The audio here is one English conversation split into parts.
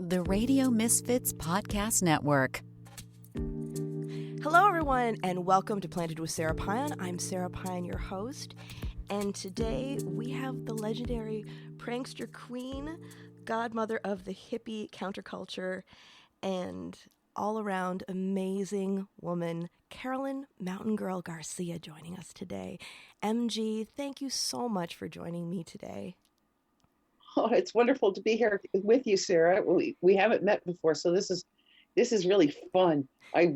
The Radio Misfits Podcast Network. Hello, everyone, and welcome to Planted with Sara Pine. I'm Sara Pine, your host, and today we have the legendary prankster queen, godmother of the hippie counterculture, and all-around amazing woman, Carolyn Mountain Girl Garcia, joining us today. MG, thank you so much for joining me today. Oh, it's wonderful to be here with you, Sara. We haven't met before, so this is really fun. I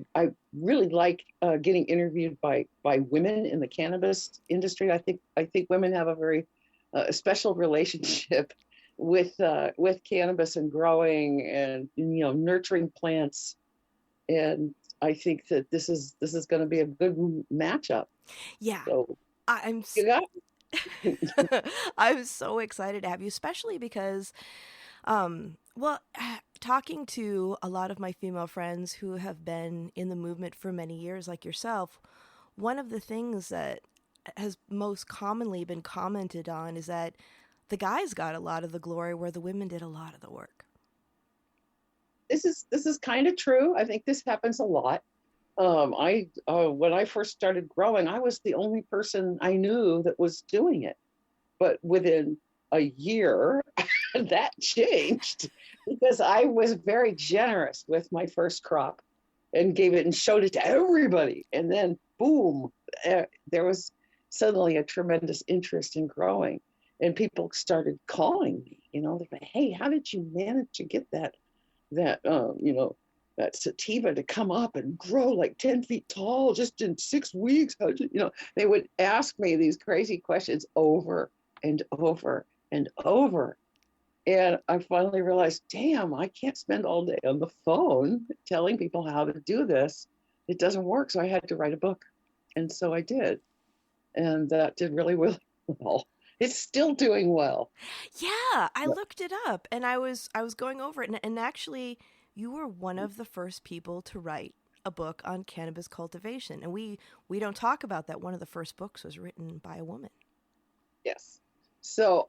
really like getting interviewed by women in the cannabis industry. I think women have a very special relationship with cannabis and growing and nurturing plants, and I think that this is going to be a good matchup. Yeah, so you got I'm so excited to have you, especially because, talking to a lot of my female friends who have been in the movement for many years, like yourself, one of the things that has most commonly been commented on is that the guys got a lot of the glory where the women did a lot of the work. This is kind of true. I think this happens a lot. When I first started growing, I was the only person I knew that was doing it. But within a year, that changed because I was very generous with my first crop and gave it and showed it to everybody. And then, boom, there was suddenly a tremendous interest in growing. And people started calling me, they're like, hey, how did you manage to get that sativa to come up and grow like 10 feet tall just in 6 weeks? They would ask me these crazy questions over and over and over. And I finally realized, damn, I can't spend all day on the phone telling people how to do this. It doesn't work. So I had to write a book. And so I did. And that did really, really well. It's still doing well. Yeah, I looked it up and I was going over it. And actually, you were one of the first people to write a book on cannabis cultivation. And we don't talk about that. One of the first books was written by a woman. Yes. So,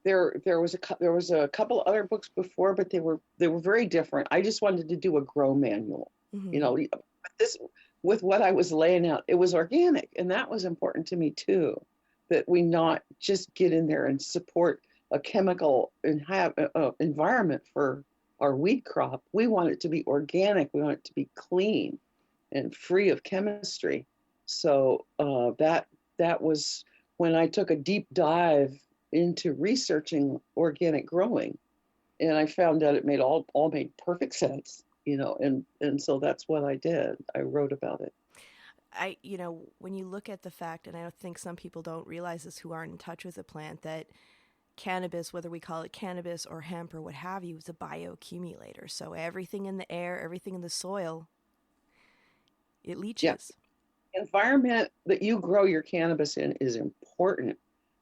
there was a couple other books before, but they were very different. I just wanted to do a grow manual. Mm-hmm. With what I was laying out, it was organic, and that was important to me too. That we not just get in there and support a chemical and have environment for our weed crop. We want it to be organic. We want it to be clean and free of chemistry. So that was when I took a deep dive into researching organic growing, and I found out it made all made perfect sense, and so that's what I did. I wrote about it. When you look at the fact, and I think some people don't realize this who aren't in touch with the plant, that cannabis, whether we call it cannabis or hemp or what have you, is a bioaccumulator. So everything in the air, everything in the soil, it leaches. Yes. Environment that you grow your cannabis in is important.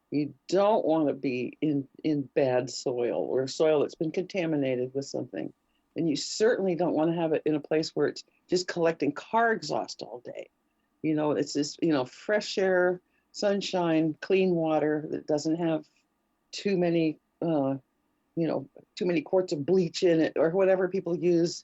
You don't want to be in bad soil or soil that's been contaminated with something. And you certainly don't want to have it in a place where it's just collecting car exhaust all day. It's just, fresh air, sunshine, clean water that doesn't have too many quarts of bleach in it or whatever people use,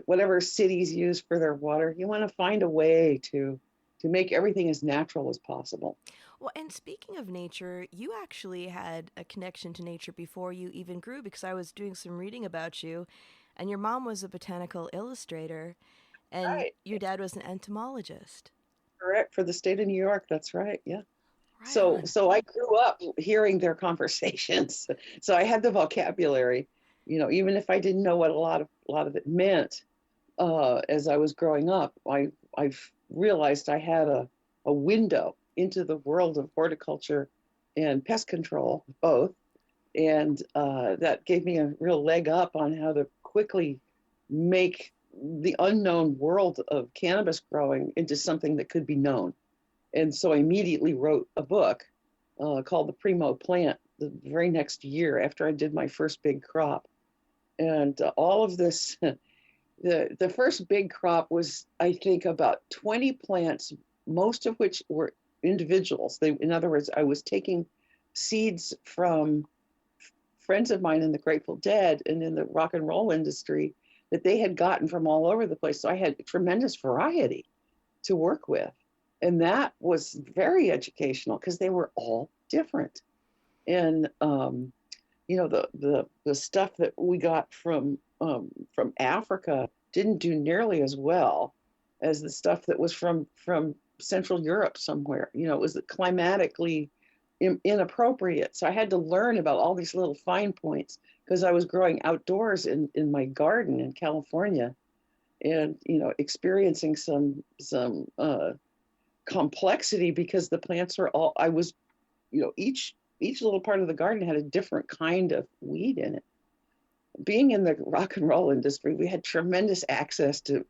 whatever cities use for their water. You want to find a way to make everything as natural as possible. Well, and speaking of nature, you actually had a connection to nature before you even grew, because I was doing some reading about you, and your mom was a botanical illustrator, and right. Your dad was an entomologist. Correct, for the state of New York. That's right. Yeah. Right So I grew up hearing their conversations. So I had the vocabulary, even if I didn't know what a lot of it meant. As I was growing up, I realized I had a window into the world of horticulture and pest control, both. And that gave me a real leg up on how to quickly make the unknown world of cannabis growing into something that could be known. And so I immediately wrote a book called The Primo Plant the very next year after I did my first big crop. And all of this, the first big crop was, I think, about 20 plants, most of which were individuals. In other words, I was taking seeds from friends of mine in the Grateful Dead and in the rock and roll industry that they had gotten from all over the place. So I had tremendous variety to work with. And that was very educational because they were all different. And the stuff that we got from Africa didn't do nearly as well as the stuff that was from Central Europe somewhere. It was climatically inappropriate. So I had to learn about all these little fine points because I was growing outdoors in my garden in California, and experiencing some complexity because the plants were all each little part of the garden had a different kind of weed in it. Being in the rock and roll industry, we had tremendous access to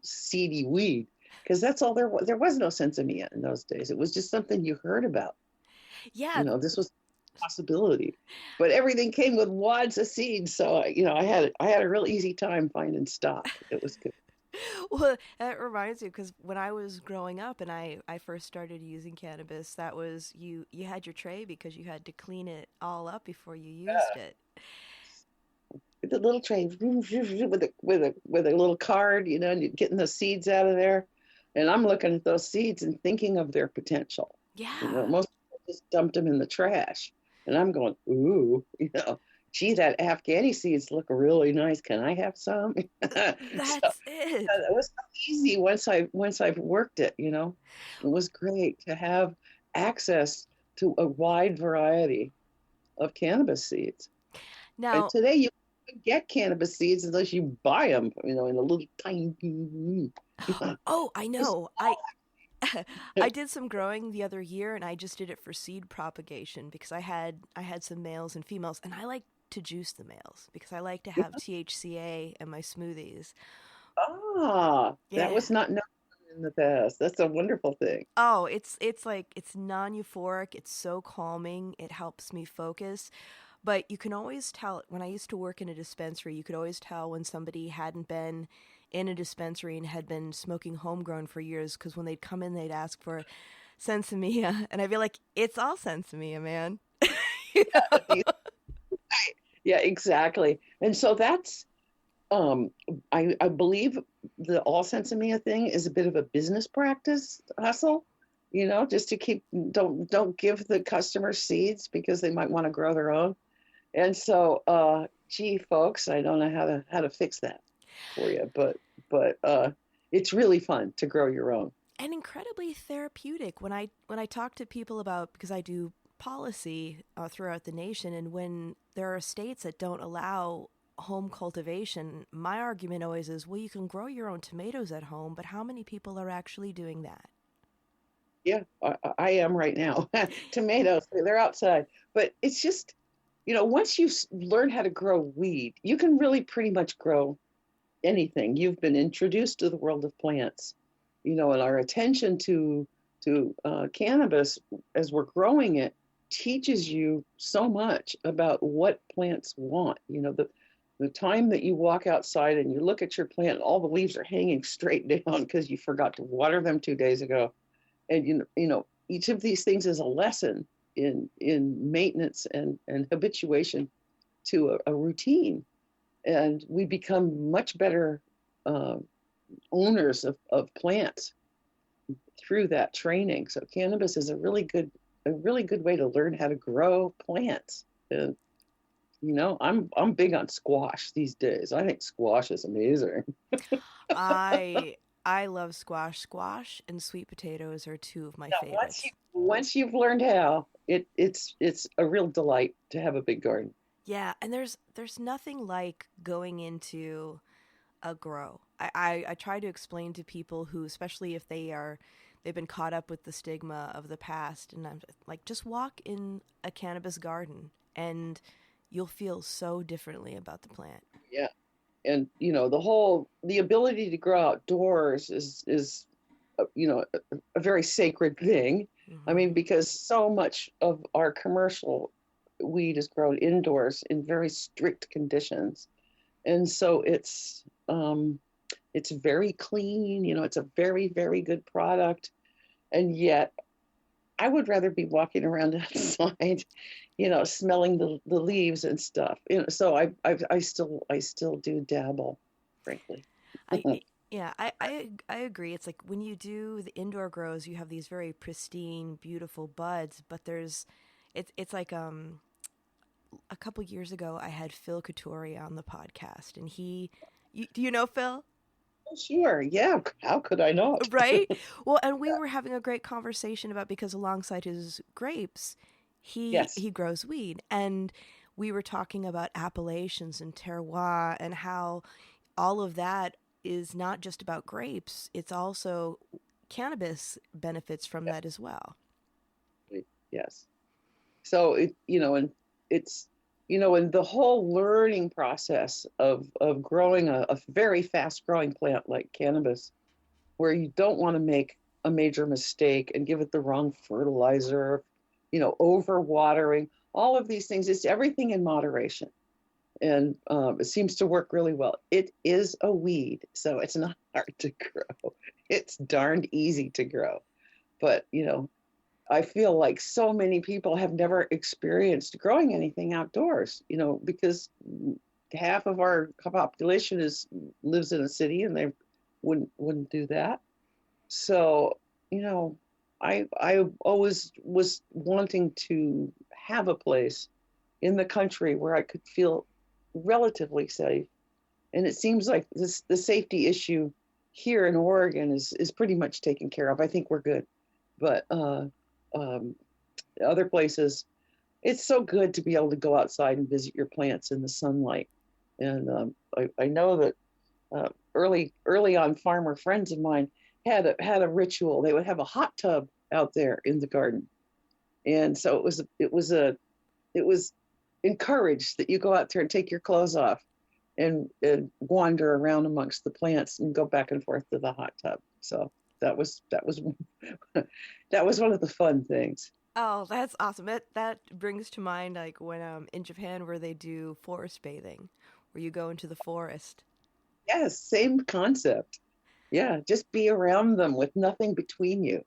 seedy weed because that's all there was. There was no sensimilla in those days. It was just something you heard about. Yeah. This was a possibility, but everything came with wads of seeds. So I had a real easy time finding stock. It was good. Well, that reminds me, because when I was growing up and I first started using cannabis, that was you had your tray because you had to clean it all up before you used it. The little tray with a little card, and you're getting the seeds out of there. And I'm looking at those seeds and thinking of their potential. Yeah. Most people just dumped them in the trash. And I'm going, ooh, gee, that Afghani seeds look really nice. Can I have some? That's it. It was so easy once I've worked it, It was great to have access to a wide variety of cannabis seeds. Now, and today you can't get cannabis seeds unless you buy them, in a little tiny. oh, I know. I did some growing the other year, and I just did it for seed propagation because I had some males and females, and I like to juice the males because I like to have THCA in my smoothies. That was not known in the past. That's a wonderful thing. Oh, it's non-euphoric. It's so calming. It helps me focus. But you can always tell, when I used to work in a dispensary, you could always tell when somebody hadn't been in a dispensary and had been smoking homegrown for years, because when they'd come in, they'd ask for sensimilla, and I'd be like, it's all sensimilla, man. Yeah, exactly. And so that's, I believe the all sensimilla thing is a bit of a business practice hustle, just to keep, don't give the customers seeds because they might want to grow their own. And so, gee, folks, I don't know how to fix that for you, but it's really fun to grow your own. And incredibly therapeutic. When I talk to people about, because I do policy throughout the nation, and when there are states that don't allow home cultivation, my argument always is, well, you can grow your own tomatoes at home, but how many people are actually doing that? Yeah, I am right now. Tomatoes, they're outside. But it's just, once you learn how to grow weed, you can really pretty much grow anything. You've been introduced to the world of plants, and our attention to cannabis as we're growing it teaches you so much about what plants want. The time that you walk outside and you look at your plant, all the leaves are hanging straight down because you forgot to water them 2 days ago. And each of these things is a lesson in maintenance and habituation to a routine, and we become much better owners of plants through that training. So cannabis is a really good way to learn how to grow plants. And I'm big on squash these days. I think squash is amazing. I love squash. Squash and sweet potatoes are two of my favorites. Once you've learned how, it's a real delight to have a big garden. Yeah, and there's nothing like going into a grow. I try to explain to people who, especially if they've been caught up with the stigma of the past, and I'm like, just walk in a cannabis garden and you'll feel so differently about the plant. Yeah. And the ability to grow outdoors is a very sacred thing. Mm-hmm. I mean, because so much of our commercial weed is grown indoors in very strict conditions, and so it's very clean. It's a very, very good product, and yet I would rather be walking around outside, smelling the leaves and stuff. So I still do dabble, frankly. I yeah, I agree. It's like when you do the indoor grows, you have these very pristine, beautiful buds, but it's like a couple years ago I had Phil Couture on the podcast, and do you know Phil? Sure, yeah. How could I not? Right? Well, and we were having a great conversation about, because alongside his grapes, Yes, he grows weed, and we were talking about appellations and terroir and how all of that is not just about grapes, it's also cannabis benefits from that as well. yes. So and it's and the whole learning process of growing a very fast growing plant like cannabis, where you don't want to make a major mistake and give it the wrong fertilizer, over watering, all of these things. It's everything in moderation. And it seems to work really well. It is a weed, so it's not hard to grow. It's darned easy to grow. But, I feel like so many people have never experienced growing anything outdoors, because half of our population lives in a city and they wouldn't do that. So, I always was wanting to have a place in the country where I could feel relatively safe. And it seems like the safety issue here in Oregon is pretty much taken care of. I think we're good. But um, other places, it's so good to be able to go outside and visit your plants in the sunlight. And I know that early on, farmer friends of mine had a ritual. They would have a hot tub out there in the garden, and so it was encouraged that you go out there and take your clothes off and wander around amongst the plants and go back and forth to the hot tub. So that was that was one of the fun things. Oh, that's awesome. That brings to mind like when in Japan where they do forest bathing, where you go into the forest. Yes, same concept. Yeah, just be around them with nothing between you,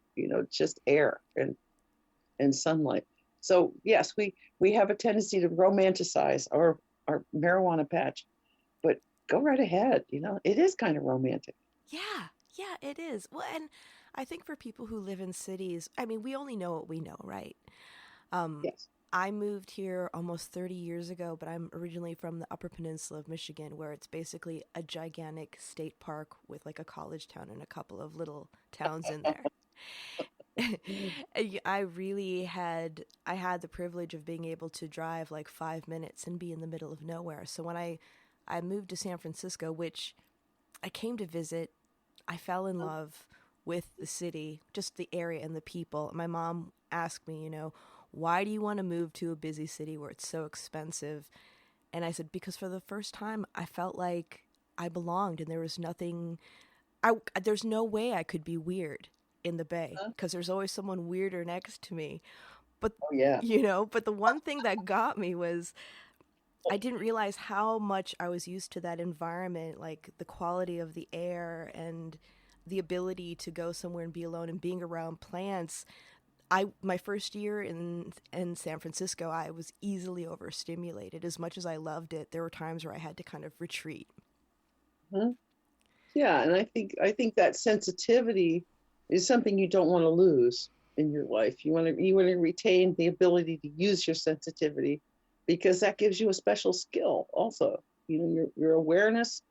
just air and sunlight. So yes, we have a tendency to romanticize our marijuana patch, but go right ahead. It is kind of romantic. Yeah, yeah, it is. Well, and I think for people who live in cities, I mean, we only know what we know, right? Um, Yes. I moved here almost 30 years ago, but I'm originally from the Upper Peninsula of Michigan, where it's basically a gigantic state park with like a college town and a couple of little towns in there. I had the privilege of being able to drive like 5 minutes and be in the middle of nowhere. So when I moved to San Francisco, which I came to visit, I fell in love with the city, just the area and the people. My mom asked me, why do you want to move to a busy city where it's so expensive? And I said, because for the first time, I felt like I belonged and there was nothing, there's no way I could be weird in the Bay Huh? because there's always someone weirder next to me. But, Oh yeah. but the one thing that got me was I didn't realize how much I was used to that environment, like the quality of the air and the ability to go somewhere and be alone and being around plants. My first year in San Francisco, I was easily overstimulated. As much as I loved it, there were times where I had to kind of retreat. Huh? Yeah, and I think that sensitivity is something you don't want to lose in your life. You want to retain the ability to use your sensitivity because that gives you a special skill also. Your awareness,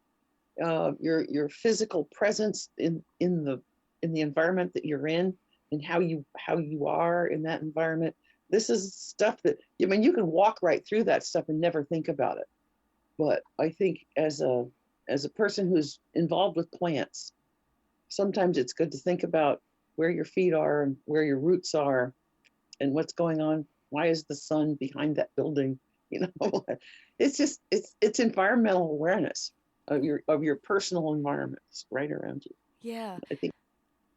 your physical presence in the environment that you're in and how you are in that environment. This is stuff that you can walk right through that stuff and never think about it. But I think as a person who's involved with plants, sometimes it's good to think about where your feet are and where your roots are and what's going on. Why is the sun behind that building? You know, it's environmental awareness of your personal environments right around you. Yeah. I think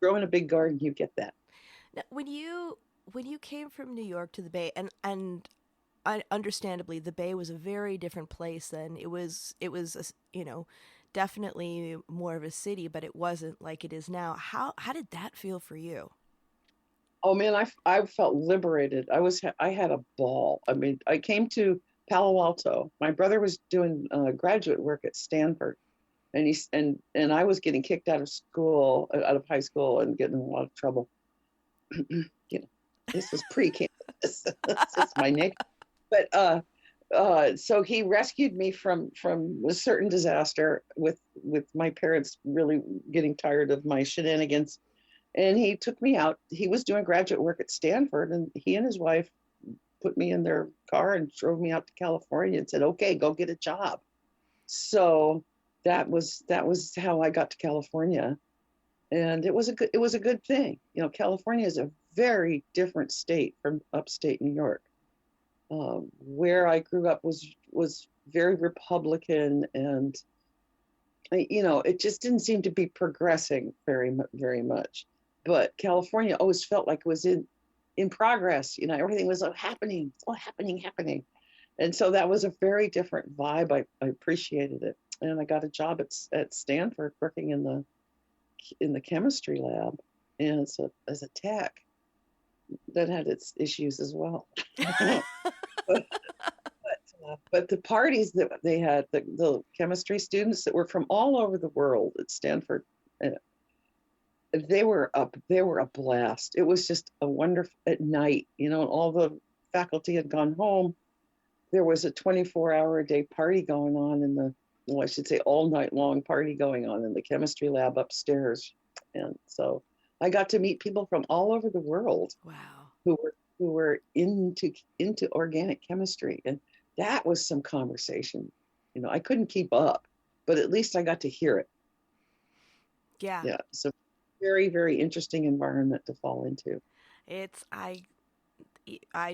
growing a big garden, you get that. Now, when you came from New York to the Bay, and understandably, the Bay was a very different place then. Definitely more of a city, but it wasn't like it is now. How did that feel for you? Oh man, I felt liberated. I had a ball. I mean, I came to Palo Alto. My brother was doing graduate work at Stanford, and and I was getting kicked out of school, out of high school, and getting in a lot of trouble. You know, this was pre-campus. This is my nick. But so he rescued me from a certain disaster with my parents really getting tired of my shenanigans, and he took me out. He was doing graduate work at Stanford, and he and his wife put me in their car and drove me out to California and said, "Okay, go get a job." So that was how I got to California, and it was a good thing. You know, California is a very different state from upstate New York. Where I grew up was very Republican, and you know, it just didn't seem to be progressing very much. But California always felt like it was in progress. You know, everything was happening, it's all happening. And so that was a very different vibe. I appreciated it. And I got a job at Stanford working in the chemistry lab, and so as a tech. That had its issues as well. but, but the parties that they had, the chemistry students that were from all over the world at Stanford, uh, they were a blast. It was just a wonderful at night, you know, and all the faculty had gone home. There was a 24-hour a day party going on well, I should say all night long party going on in the chemistry lab upstairs. And so I got to meet people from all over the world. Wow. Who were into organic chemistry, and that was some conversation. You know, I couldn't keep up, but at least I got to hear it. Yeah. Yeah, so very interesting environment to fall into. It's I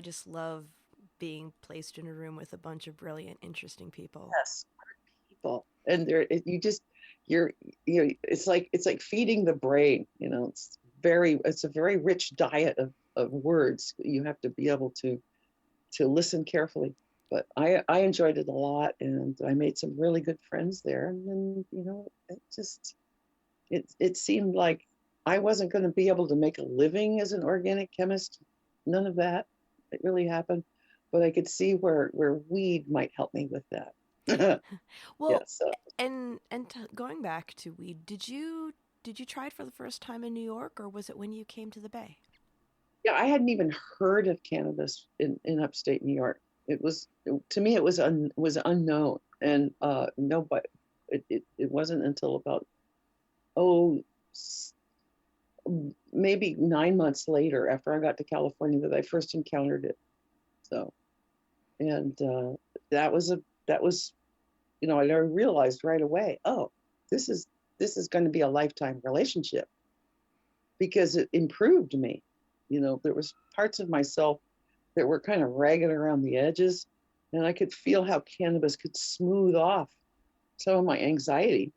just love being placed in a room with a bunch of brilliant, interesting people. Yes, people, and you're it's like feeding the brain. You know, it's a very rich diet of words. You have to be able to listen carefully. But I enjoyed it a lot, and I made some really good friends there. And then, you know, it seemed like I wasn't going to be able to make a living as an organic chemist. None of that. It really happened. But I could see where weed might help me with that. Well, Yes. So. going back to weed, did you try it for the first time in New York, or was it when you came to the Bay? Yeah, I hadn't even heard of cannabis in upstate New York. To me, it was unknown, and nobody. It wasn't until about oh maybe 9 months later, after I got to California, that I first encountered it. So, and that was you know, I realized right away, oh, this is going to be a lifetime relationship, because it improved me. You know, there was parts of myself that were kind of ragged around the edges, and I could feel how cannabis could smooth off some of my anxiety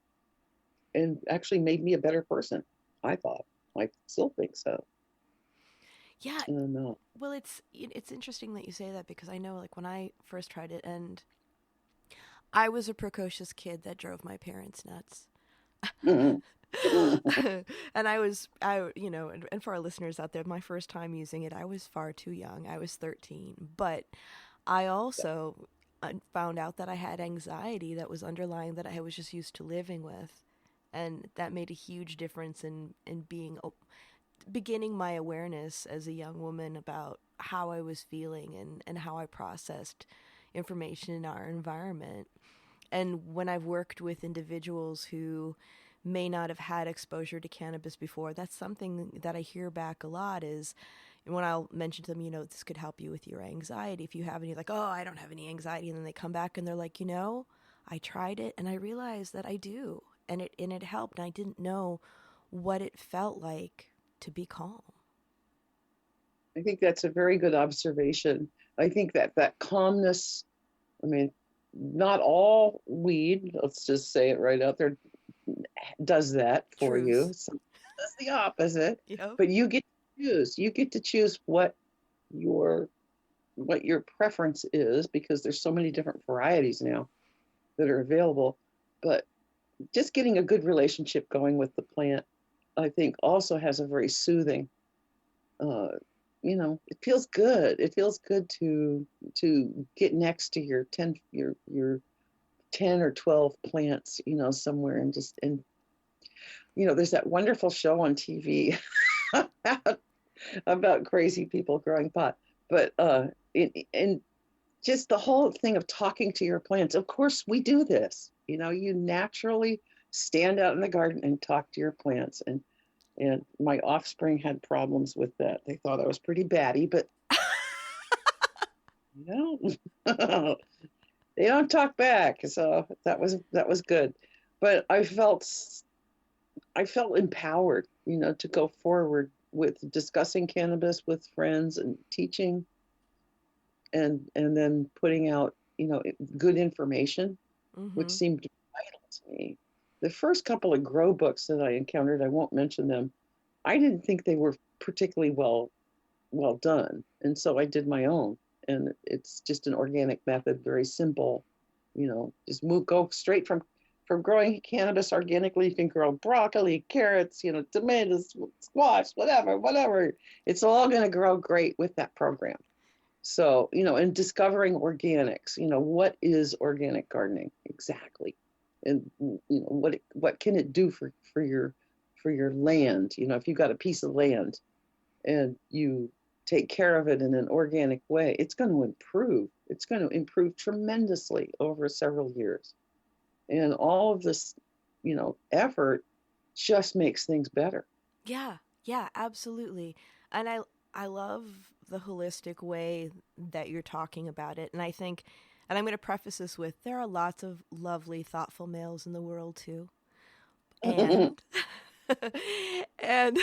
and actually made me a better person, I thought. I still think so. Yeah. And, Well, it's interesting that you say that, because I know, like, when I first tried it, and I was a precocious kid that drove my parents nuts. And and for our listeners out there, my first time using it, I was far too young. I was 13. But I also found out that I had anxiety that was underlying, that I was just used to living with. And that made a huge difference in beginning my awareness as a young woman about how I was feeling, and how I processed information in our environment. And when I've worked with individuals who may not have had exposure to cannabis before, that's something that I hear back a lot, is when I'll mention to them, this could help you with your anxiety if you have any, like, oh, I don't have any anxiety. And then they come back and they're like, I tried it and I realized that I do. And it helped. And I didn't know what it felt like to be calm. I think that's a very good observation. I think that calmness, I mean, not all weed, let's just say it right out there, does that for Truth. you. Some does the opposite. Yep. But you get to choose. You get to choose what your preference is, because there's so many different varieties now that are available. But just getting a good relationship going with the plant, I think, also has a very soothing uh, it feels good. It feels good to get next to your 10 or 12 plants, somewhere, and there's that wonderful show on TV about, about crazy people growing pot. But and just the whole thing of talking to your plants. Of course, we do this. You naturally stand out in the garden and talk to your plants. And my offspring had problems with that. They thought I was pretty batty, but no, they don't talk back. So that was good. But I felt empowered, to go forward with discussing cannabis with friends and teaching, and then putting out, good information, which Mm-hmm. seemed vital to me. The first couple of grow books that I encountered, I won't mention them. I didn't think they were particularly well done, and so I did my own. And it's just an organic method, very simple. Just go straight from growing cannabis organically. You can grow broccoli, carrots, tomatoes, squash, whatever. It's all going to grow great with that program. So, and discovering organics, what is organic gardening exactly? And what can it do for your land? If you've got a piece of land and you take care of it in an organic way, it's going to improve. It's going to improve tremendously over several years. And all of this, effort just makes things better. Yeah, yeah, absolutely. And I love the holistic way that you're talking about it. And I think, and I'm going to preface this with, there are lots of lovely, thoughtful males in the world too. And and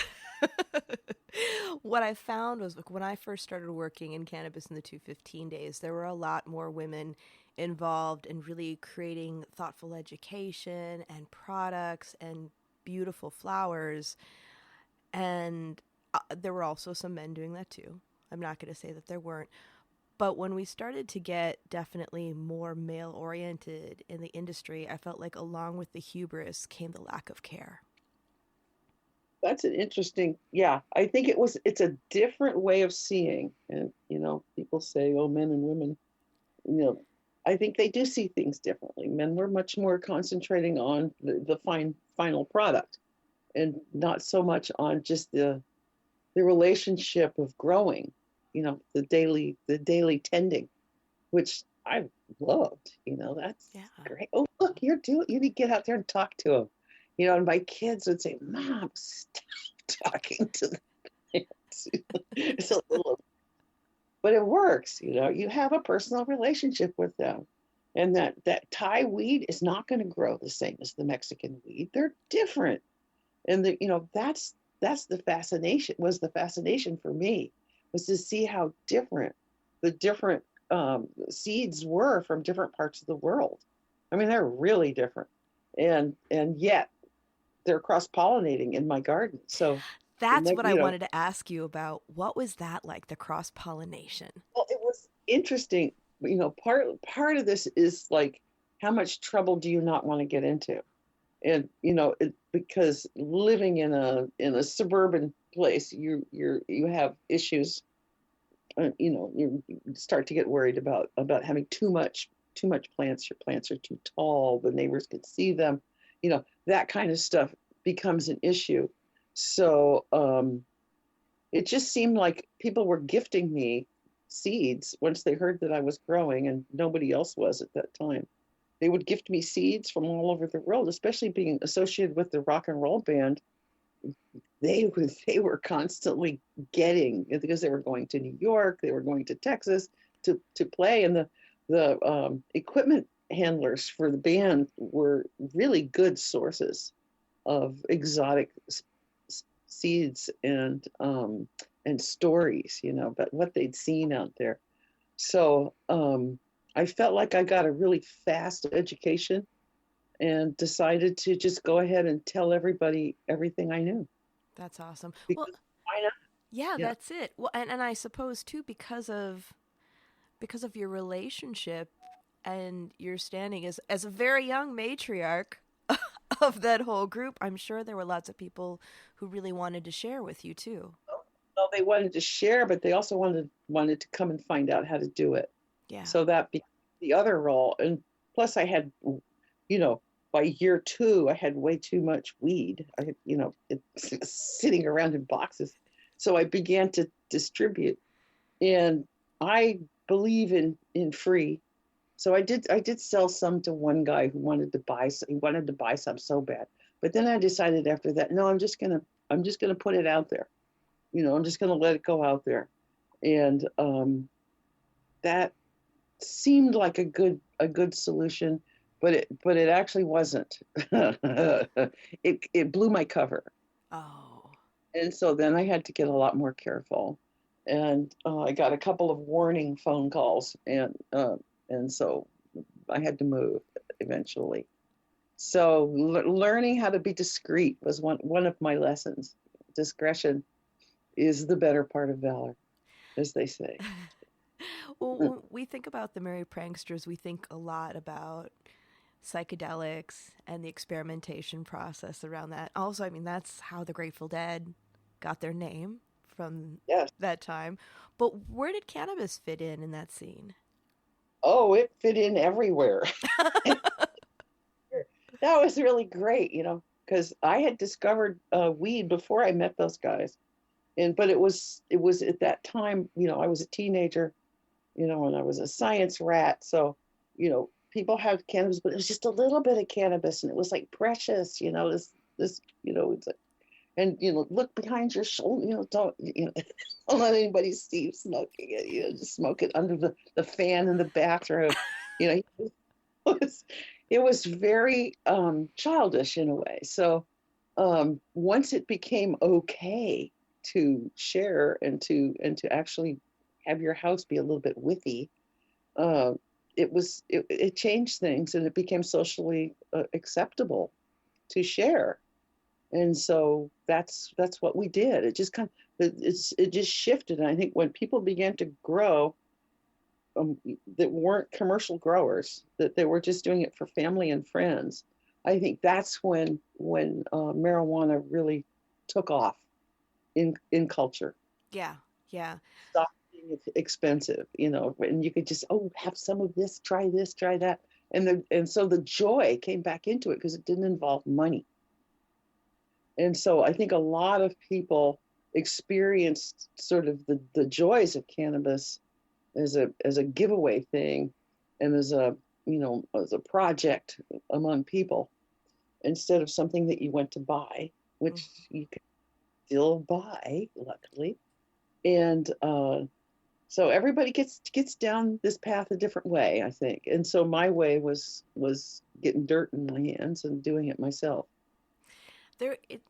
what I found was, like, when I first started working in cannabis in the 215 days, there were a lot more women involved in really creating thoughtful education and products and beautiful flowers. And there were also some men doing that too. I'm not going to say that there weren't. But when we started to get definitely more male oriented in the industry, I felt like along with the hubris came the lack of care. That's an interesting, yeah. I think it's a different way of seeing. And, people say, oh, men and women, you know, I think they do see things differently. Men were much more concentrating on the final product and not so much on just the relationship of growing, the daily tending, which I loved. That's Yeah. great. Oh, look, you need to get out there and talk to them. And my kids would say, Mom, stop talking to the plants. It's a little, but it works. You have a personal relationship with them. And that Thai weed is not going to grow the same as the Mexican weed. They're different. And that's the fascination for me, was to see how different the different seeds were from different parts of the world. I mean, they're really different, and yet they're cross pollinating in my garden. So, That's like, what I wanted to ask you about. What was that like, the cross pollination? well, it was interesting. Part of this is like, how much trouble do you not want to get into? And because living in a suburban place, you have issues. You start to get worried about having too much plants. Your plants are too tall, the neighbors could see them. That kind of stuff becomes an issue. So it just seemed like people were gifting me seeds once they heard that I was growing, and nobody else was at that time. They would gift me seeds from all over the world, especially being associated with the rock and roll band. They were constantly getting, because they were going to New York, they were going to Texas to play, and the equipment handlers for the band were really good sources of exotic seeds and stories, about what they'd seen out there. So I felt like I got a really fast education and decided to just go ahead and tell everybody everything I knew. That's awesome. Well, Because why not? yeah, Yeah. that's it. Well, and I suppose too, because of your relationship and your standing as a very young matriarch of that whole group, I'm sure there were lots of people who really wanted to share with you too. Well, they wanted to share, but they also wanted to come and find out how to do it. Yeah. So that became the other role. And plus I had, by year 2, I had way too much weed. I had, sitting around in boxes. So I began to distribute. And I believe in free. So I did sell some to one guy who wanted to buy some, he wanted to buy some so bad. But then I decided after that, no, I'm just gonna put it out there. I'm just gonna let it go out there. And that seemed like a good solution, but it actually wasn't. It blew my cover. Oh. And so then I had to get a lot more careful. And I got a couple of warning phone calls, and so I had to move eventually. So learning how to be discreet was one of my lessons. Discretion is the better part of valor, as they say. Well, when we think about the Merry Pranksters, we think a lot about psychedelics and the experimentation process around that. Also, I mean, that's how the Grateful Dead got their name from Yes. that time. But where did cannabis fit in that scene? Oh, it fit in everywhere. That was really great, because I had discovered weed before I met those guys, but it was at that time, I was a teenager, and I was a science rat, so people had cannabis, but it was just a little bit of cannabis, and it was like precious, this it's like, and look behind your shoulder, don't let anybody see you smoking it, just smoke it under the fan in the bathroom, it was very childish in a way. So once it became okay to share and to actually have your house be a little bit withy, it changed things, and it became socially acceptable to share. And so that's what we did. It just it just shifted. And I think when people began to grow, that weren't commercial growers, that they were just doing it for family and friends, I think that's when marijuana really took off in culture. Yeah, yeah. Stopped being expensive, and you could just have some of this, try that, and so the joy came back into it because it didn't involve money. And so I think a lot of people experienced sort of the joys of cannabis as a giveaway thing, and as a project among people, instead of something that you went to buy, which you can still buy, luckily. And so everybody gets down this path a different way, I think. And so my way was getting dirt in my hands and doing it myself.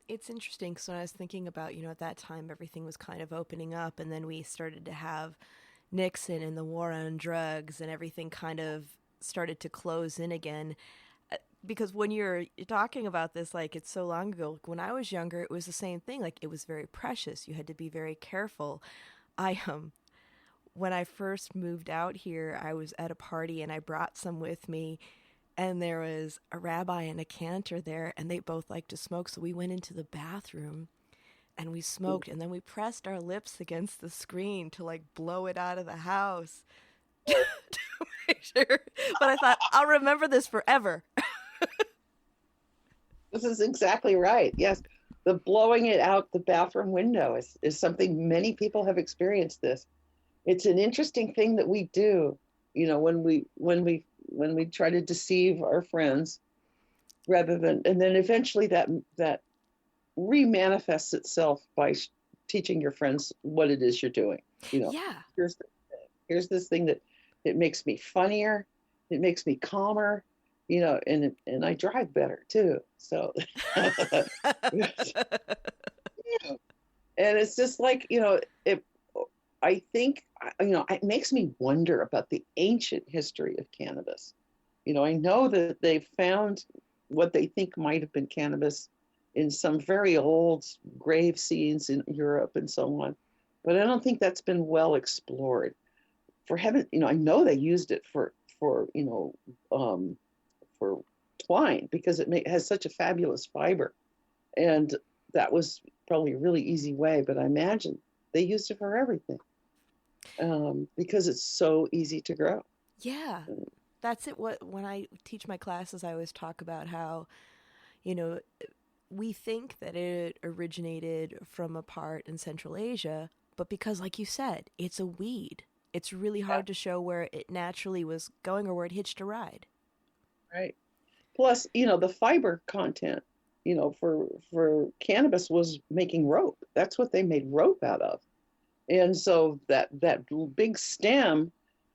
It's interesting because when I was thinking about, at that time everything was kind of opening up, and then we started to have Nixon and the war on drugs, and everything kind of started to close in again. Because when you're talking about this, like, it's so long ago, when I was younger, it was the same thing. Like, it was very precious. You had to be very careful. When I first moved out here, I was at a party and I brought some with me, and there was a rabbi and a cantor there, and they both liked to smoke. So we went into the bathroom and we smoked, and then we pressed our lips against the screen to like blow it out of the house to make sure. But I thought, I'll remember this forever. This is exactly right. Yes. The blowing it out the bathroom window is something many people have experienced this. It's an interesting thing that we do, when we try to deceive our friends, and then eventually that remanifests itself by teaching your friends what it is you're doing. Yeah. Here's this thing that it makes me funnier, it makes me calmer, and I drive better too. So, yeah. And it's just like, I think, it makes me wonder about the ancient history of cannabis. I know that they found what they think might have been cannabis in some very old grave scenes in Europe and so on, but I don't think that's been well explored. For heaven, I know they used it for twine, because it has such a fabulous fiber, and that was probably a really easy way. But I imagine They used it for everything, because it's so easy to grow. Yeah. That's it. When I teach my classes, I always talk about how, you know, we think that it originated from a part in Central Asia, but because, like you said, it's a weed, it's really Yeah, hard to show where it naturally was going or where it hitched a ride. right. Plus, the fiber content, for cannabis was making rope. That's what they made rope out of. And so that big stem,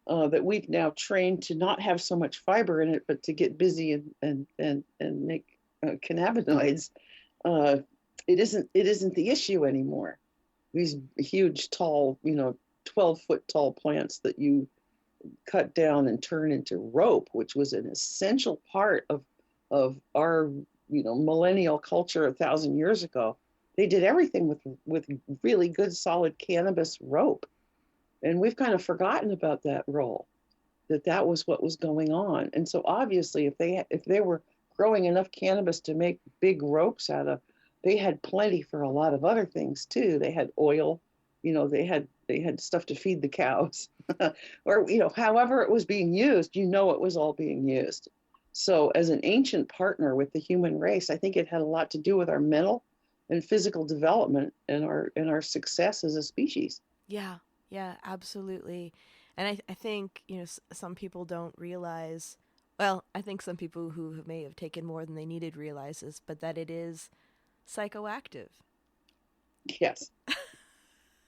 that we've now trained to not have so much fiber in it, but to get busy and make cannabinoids, uh, it isn't the issue anymore. These huge, tall, 12-foot tall plants that you cut down and turn into rope, which was an essential part of our millennial culture 1,000 years ago. They did everything with really good solid cannabis rope, and we've kind of forgotten about that role. That was what was going on. And so obviously, if they were growing enough cannabis to make big ropes out of, they had plenty for a lot of other things too. They had oil, they had stuff to feed the cows, or however it was being used, it was all being used. So as an ancient partner with the human race, I think it had a lot to do with our mental and physical development and our success as a species. Yeah, yeah, absolutely. And I think, some people don't realize, well, I think some people who may have taken more than they needed realizes, but that it is psychoactive. Yes.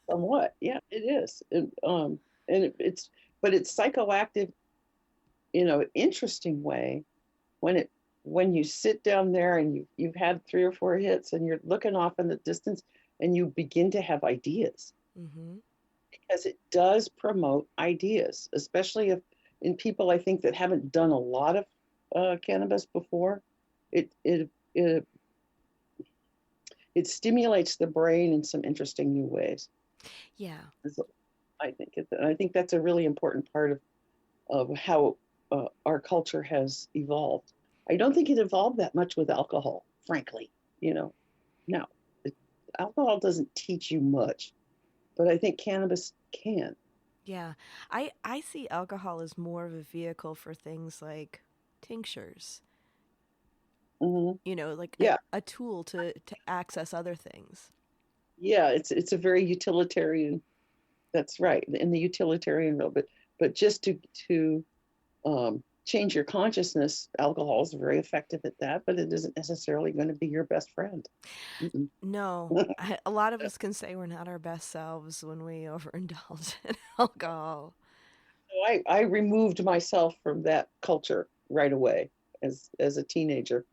Somewhat, yeah, it is. But it's psychoactive in an interesting way when it when you sit down there and you've had 3 or 4 hits and you're looking off in the distance and you begin to have ideas, Mm-hmm. because it does promote ideas, especially if in people I think that haven't done a lot of cannabis before. It it it it stimulates the brain in some interesting new ways. Yeah. So I think that's a really important part of how our culture has evolved. I don't think it evolved that much with alcohol, frankly. You know, no, it, alcohol doesn't teach you much, but I think cannabis can. Yeah. I see alcohol as more of a vehicle for things like tinctures, Hmm. like Yeah, a tool to access other things. yeah, it's a very utilitarian. That's right, in the utilitarian realm. But just to change your consciousness, alcohol is very effective at that, but it isn't necessarily going to be your best friend. Mm-mm. No, a lot of us can say we're not our best selves when we overindulge in alcohol. I removed myself from that culture right away as a teenager,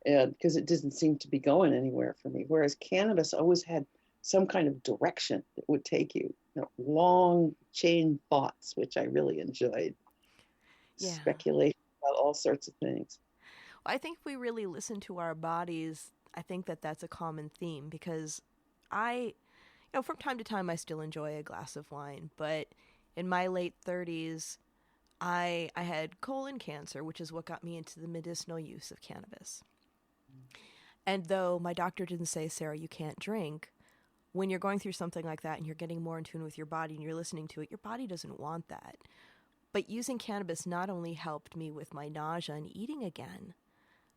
and because it didn't seem to be going anywhere for me. Whereas cannabis always had some kind of direction that would take you, long chain thoughts, which I really enjoyed, Yeah. speculation about all sorts of things. I think if we really listen to our bodies, I think that that's a common theme because from time to time, I still enjoy a glass of wine, but in my late 30s, I had colon cancer, which is what got me into the medicinal use of cannabis. And though my doctor didn't say, Sarah, you can't drink, when you're going through something like that and you're getting more in tune with your body and you're listening to it, your body doesn't want that. But using cannabis not only helped me with my nausea and eating again,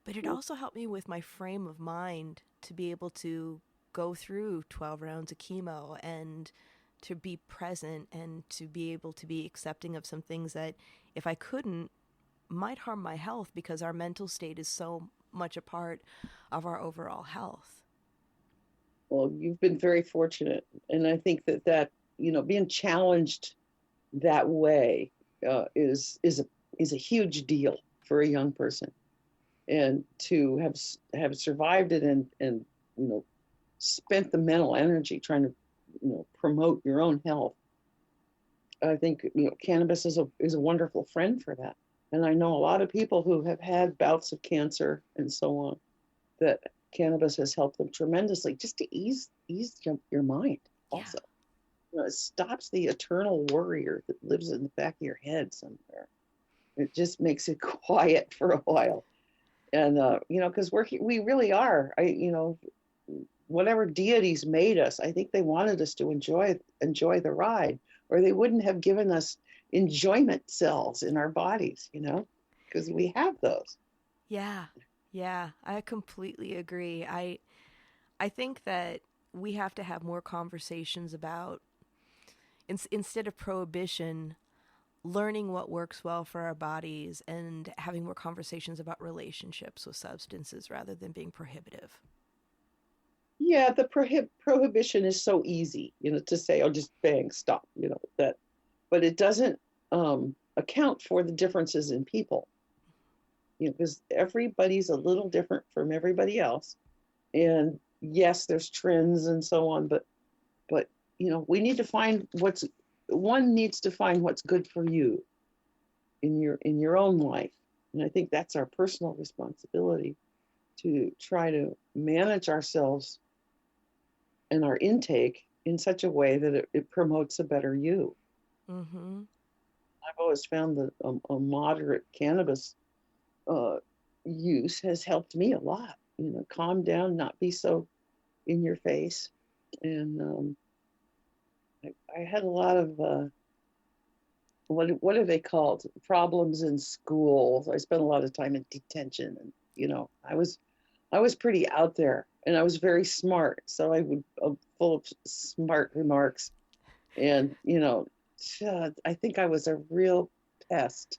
but it also helped me with my frame of mind to be able to go through 12 rounds of chemo and to be present and to be able to be accepting of some things that, if I couldn't, might harm my health because our mental state is so much a part of our overall health. Well, you've been very fortunate, and I think that being challenged that way is a huge deal for a young person, and to have survived it and spent the mental energy trying to promote your own health. I think cannabis is a wonderful friend for that. And I know a lot of people who have had bouts of cancer and so on, that cannabis has helped them tremendously, just to ease your mind Yeah. also. It stops the eternal worrier that lives in the back of your head somewhere. It just makes it quiet for a while. And because we really are, whatever deities made us, I think they wanted us to enjoy the ride, or they wouldn't have given us enjoyment cells in our bodies, because we have those. Yeah. Yeah, I completely agree. I think that we have to have more conversations about instead of prohibition, learning what works well for our bodies and having more conversations about relationships with substances rather than being prohibitive. Yeah, the prohibition is so easy, to say, oh, just bang, stop, that, but it doesn't account for the differences in people, because everybody's a little different from everybody else. And yes, there's trends and so on, but we need to find one needs to find what's good for you in your own life. And I think that's our personal responsibility to try to manage ourselves and our intake in such a way that it promotes a better you. Mm-hmm. I've always found that a moderate cannabis use has helped me a lot. Calm down, not be so in your face. And I had a lot of what are they called? Problems in school. I spent a lot of time in detention, and I was pretty out there, and I was very smart, so I would full of smart remarks, and I think I was a real pest,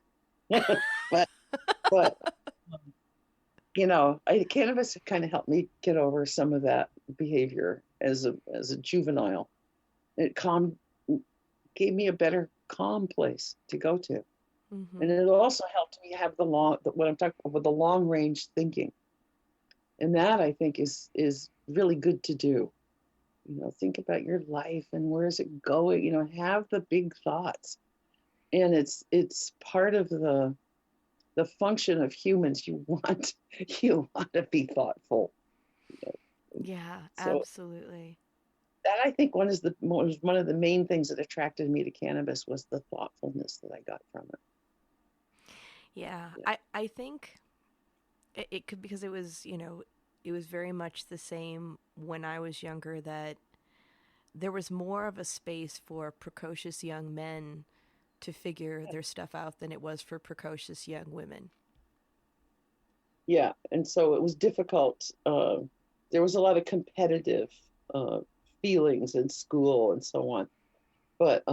but but cannabis kind of helped me get over some of that behavior as a juvenile. It gave me a better calm place to go to. Mm-hmm. And it also helped me have what I'm talking about, with the long range thinking. And that I think is really good to do. Think about your life and where is it going, have the big thoughts. And it's part of the function of humans. You want to be thoughtful. Yeah, So absolutely. that I think was one of the main things that attracted me to cannabis was the thoughtfulness that I got from it. Yeah, I think it could, because it was, it was very much the same when I was younger, that there was more of a space for precocious young men to figure their stuff out than it was for precocious young women. Yeah, and so it was difficult. There was a lot of competitive feelings in school and so on. But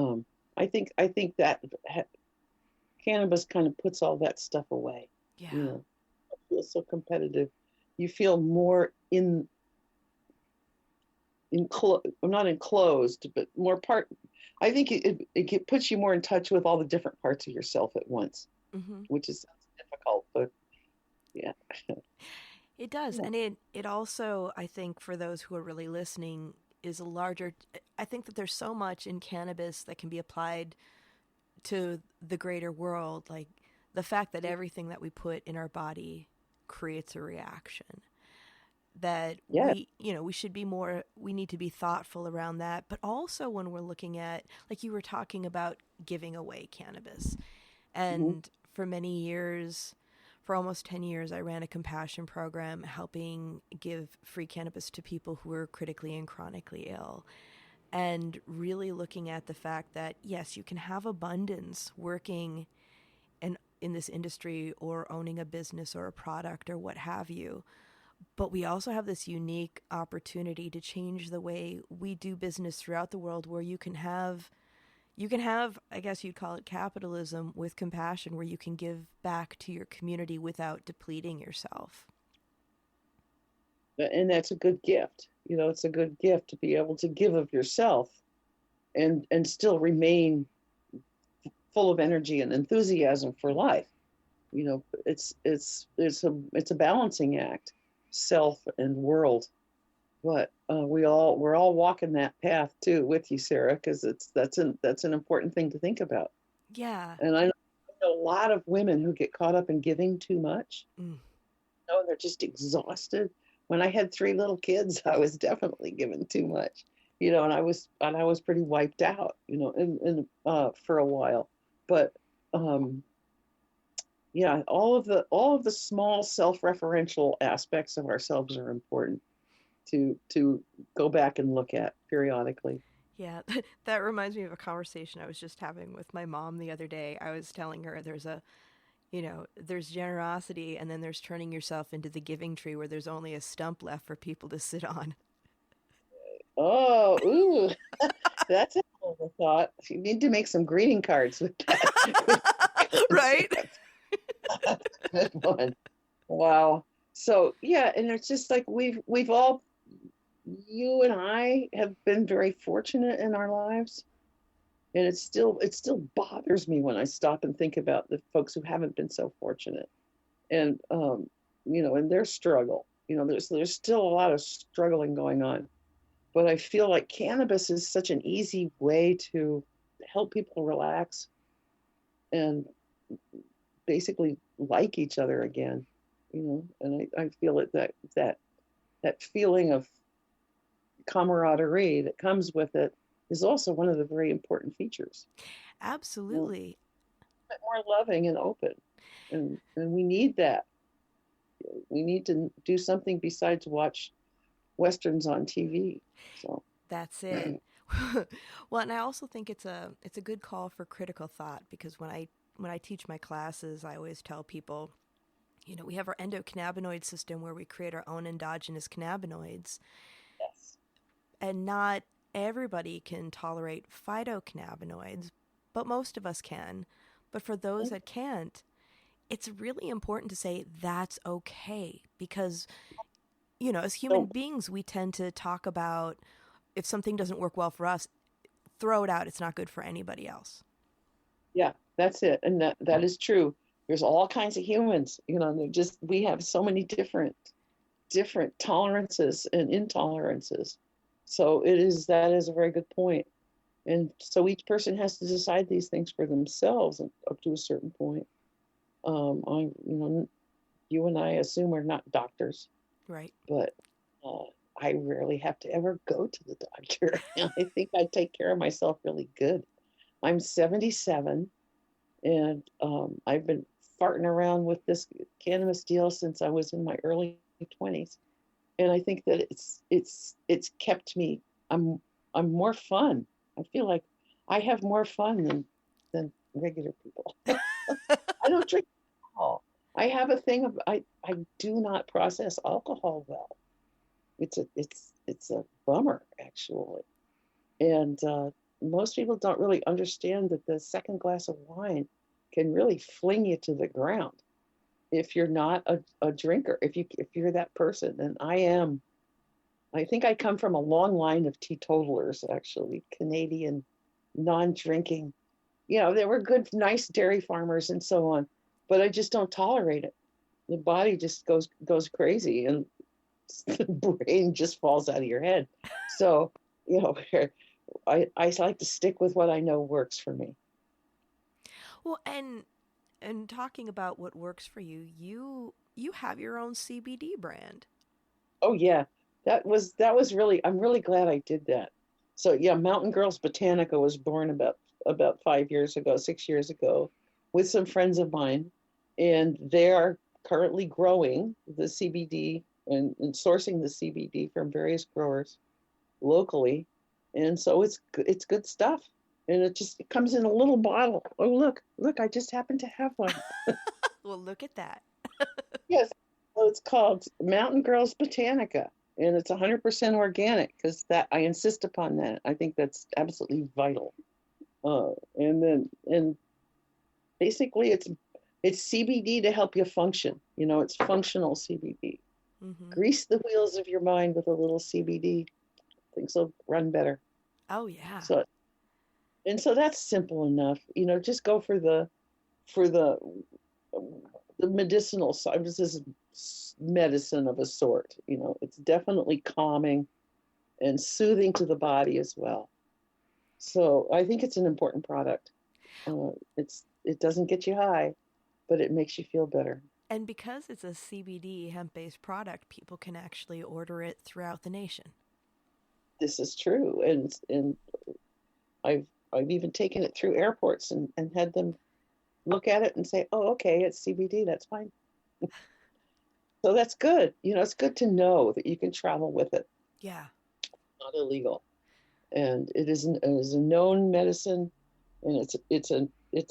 I think that cannabis kind of puts all that stuff away. Yeah. You feel so competitive. You feel more not enclosed, but more part. I think it puts you more in touch with all the different parts of yourself at once, Mm-hmm. which is difficult, but yeah. It does. Yeah. And it also, I think, for those who are really listening, is a larger. I think that there's so much in cannabis that can be applied to the greater world. Like the fact that everything that we put in our body creates a reaction. That Yeah. we should be more, we need to be thoughtful around that. But also when we're looking at, like you were talking about giving away cannabis. And for many years, for almost 10 years, I ran a compassion program helping give free cannabis to people who were critically and chronically ill. And really looking at the fact that, yes, you can have abundance working in this industry or owning a business or a product or what have you. But we also have this unique opportunity to change the way we do business throughout the world, where you can have, I guess you'd call it capitalism with compassion, where you can give back to your community without depleting yourself. And that's a good gift. It's a good gift to be able to give of yourself and still remain full of energy and enthusiasm for life. It's a balancing act, self and world. But we're all walking that path too with you, Sara, because that's an important thing to think about. Yeah. And I know a lot of women who get caught up in giving too much. Mm. They're just exhausted. When I had 3 little kids, I was definitely giving too much, and I was pretty wiped out, and for a while. But yeah, all of the small self-referential aspects of ourselves are important. to go back and look at periodically. Yeah, that reminds me of a conversation I was just having with my mom the other day. I was telling her there's generosity and then there's turning yourself into the giving tree where there's only a stump left for people to sit on. Oh, ooh, that's a hell of a thought. You need to make some greeting cards with that. Right? That's a good one. Wow. So yeah, and it's just like we've all, you and I have been very fortunate in our lives, and it still bothers me when I stop and think about the folks who haven't been so fortunate, and and their struggle. There's still a lot of struggling going on, but I feel like cannabis is such an easy way to help people relax and basically like each other again, and I feel that feeling of camaraderie that comes with it is also one of the very important features. Absolutely. Bit more loving and open, and we need that. We need to do something besides watch westerns on TV. So That's it. Well, and I also think it's a good call for critical thought because when I teach my classes, I always tell people, we have our endocannabinoid system where we create our own endogenous cannabinoids, yes, and not everybody can tolerate phytocannabinoids, but most of us can. But for those that can't, it's really important to say that's okay because, as human so beings, we tend to talk about if something doesn't work well for us, throw it out. It's not good for anybody else. yeah, that's it, and that is true. There's all kinds of humans, they're just, we have so many different tolerances and intolerances. So that is a very good point. And so each person has to decide these things for themselves up to a certain point. You and I assume we're not doctors, Right. but uh, I rarely have to ever go to the doctor. I think I take care of myself really good. I'm 77, and I've been farting around with this cannabis deal since I was in my early 20s, and I think that it's kept me. I'm more fun. I feel like I have more fun than regular people. I don't drink alcohol. I have a thing of I do not process alcohol well. It's a bummer actually, and most people don't really understand that the second glass of wine can really fling you to the ground if you're not a drinker. If you're that person, and I am. I think I come from a long line of teetotalers, actually, Canadian, non-drinking. They were good, nice dairy farmers and so on, but I just don't tolerate it. The body just goes crazy, and the brain just falls out of your head. So, you know, I like to stick with what I know works for me. Well, and talking about what works for you, you have your own CBD brand. Oh yeah, that was really. I'm really glad I did that. So yeah, Mountain Girls Botanica was born about 5 years ago, 6 years ago, with some friends of mine, and they are currently growing the CBD and sourcing the CBD from various growers locally, and so it's good stuff, and it comes in a little bottle. Oh look, I just happen to have one. Well, look at that. Yes. So it's called Mountain Girls Botanica, and it's 100% organic because that I insist upon that. I think that's absolutely vital. And basically it's CBD to help you function. It's functional CBD. Mm-hmm. Grease the wheels of your mind with a little CBD. Things will run better. Oh yeah. So so that's simple enough. Just go for the medicinal side. This is medicine of a sort. It's definitely calming and soothing to the body as well. So I think it's an important product. It doesn't get you high, but it makes you feel better. And because it's a CBD hemp-based product, people can actually order it throughout the nation. This is true, and I've I've even taken it through airports and had them look at it and say, "Oh, okay, it's CBD. That's fine." So that's good. It's good to know that you can travel with it. Yeah. Not illegal. And it is a known medicine, and it's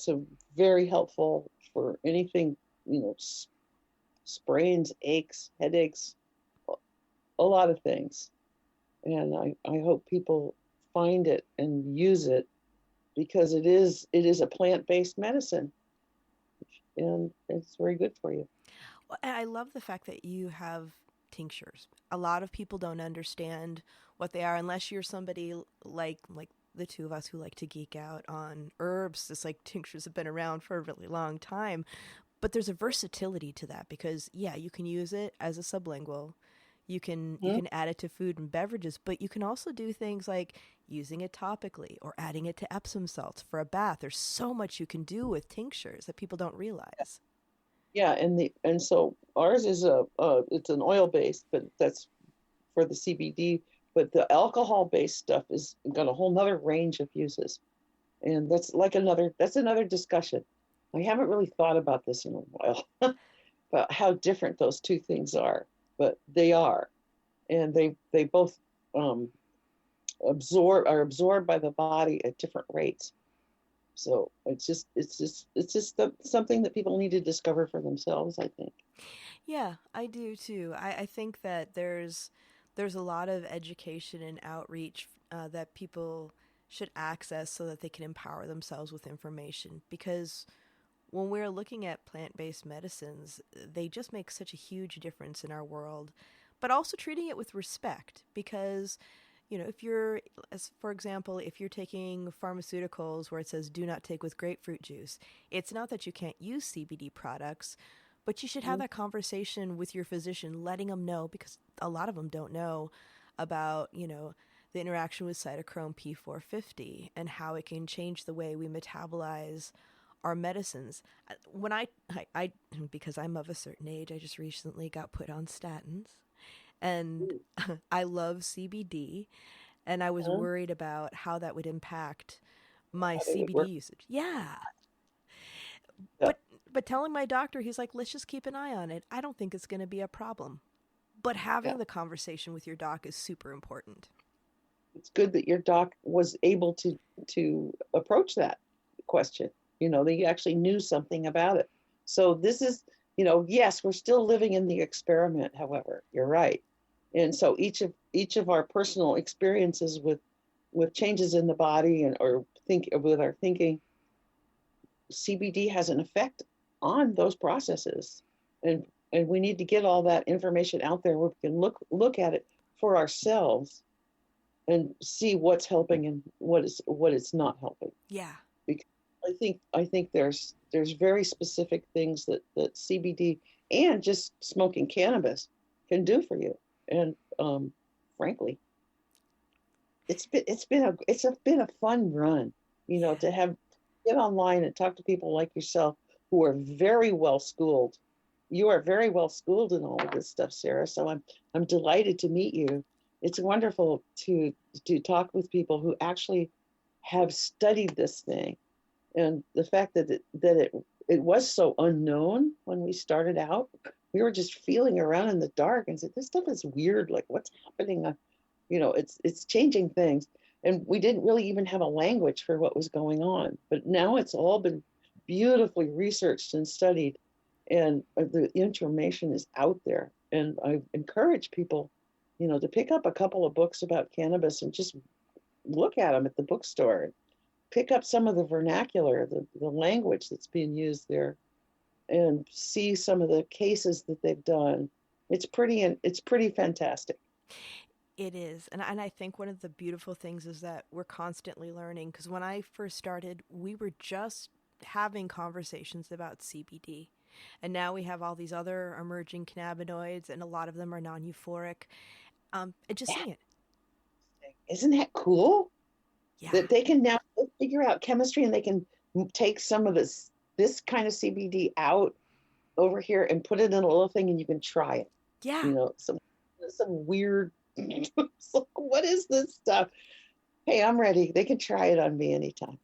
a very helpful for anything, sprains, aches, headaches, a lot of things. And I hope people find it and use it, because it is a plant-based medicine, and it's very good for you. Well, and I love the fact that you have tinctures. A lot of people don't understand what they are unless you're somebody like the two of us who like to geek out on herbs. It's like tinctures have been around for a really long time, but there's a versatility to that because yeah, you can use it as a sublingual. You can add it to food and beverages, but you can also do things like using it topically or adding it to Epsom salts for a bath. There's so much you can do with tinctures that people don't realize. Yeah, and so ours is it's an oil based, but that's for the CBD. But the alcohol based stuff is got a whole nother range of uses, and that's another discussion. I haven't really thought about this in a while, about how different those two things are, but they are, and they both um, are absorbed by the body at different rates. So it's just something that people need to discover for themselves, I think. Yeah, I do too. I think that there's a lot of education and outreach that people should access so that they can empower themselves with information because when we're looking at plant-based medicines, they just make such a huge difference in our world, but also treating it with respect because if you're, as for example, if you're taking pharmaceuticals where it says do not take with grapefruit juice, it's not that you can't use CBD products, but you should have Mhm. that conversation with your physician, letting them know because a lot of them don't know about, the interaction with cytochrome P450 and how it can change the way we metabolize our medicines. When I because I'm of a certain age, I just recently got put on statins and Ooh, I love CBD and I was huh? worried about how that would impact my How they would CBD work. usage. Yeah. Yeah, But but telling my doctor, he's like, let's just keep an eye on it. I don't think it's going to be a problem. But yeah. having the conversation with your doc is super important. It's good that your doc was able to approach that question. That you actually knew something about it. So this is, yes, we're still living in the experiment. However, you're right, and so each of our personal experiences with changes in the body and or think with our thinking, CBD has an effect on those processes, and we need to get all that information out there where we can look at it for ourselves and see what's helping and what it's not helping. Yeah. Because I think there's very specific things that CBD and just smoking cannabis can do for you. And frankly, it's been a fun run, Yeah. to have get online and talk to people like yourself who are very well schooled. You are very well schooled in all of this stuff, Sarah. So I'm delighted to meet you. It's wonderful to talk with people who actually have studied this thing, and the fact that it was so unknown when we started out. We were just feeling around in the dark and said, "This stuff is weird. Like, what's happening?" It's changing things, and we didn't really even have a language for what was going on. But now it's all been beautifully researched and studied, and the information is out there. And I encourage people, to pick up a couple of books about cannabis and just look at them at the bookstore. Pick up some of the vernacular, the language that's being used there, and see some of the cases that they've done. It's pretty fantastic. It is. And I think one of the beautiful things is that we're constantly learning. Because when I first started, we were just having conversations about CBD. And now we have all these other emerging cannabinoids, and a lot of them are non euphoric. And just seeing it. Isn't that cool? Yeah. That they can now figure out chemistry, and they can take some of this kind of CBD out over here and put it in a little thing, and you can try it. Yeah. Some weird. It's like, what is this stuff? Hey, I'm ready. They can try it on me anytime.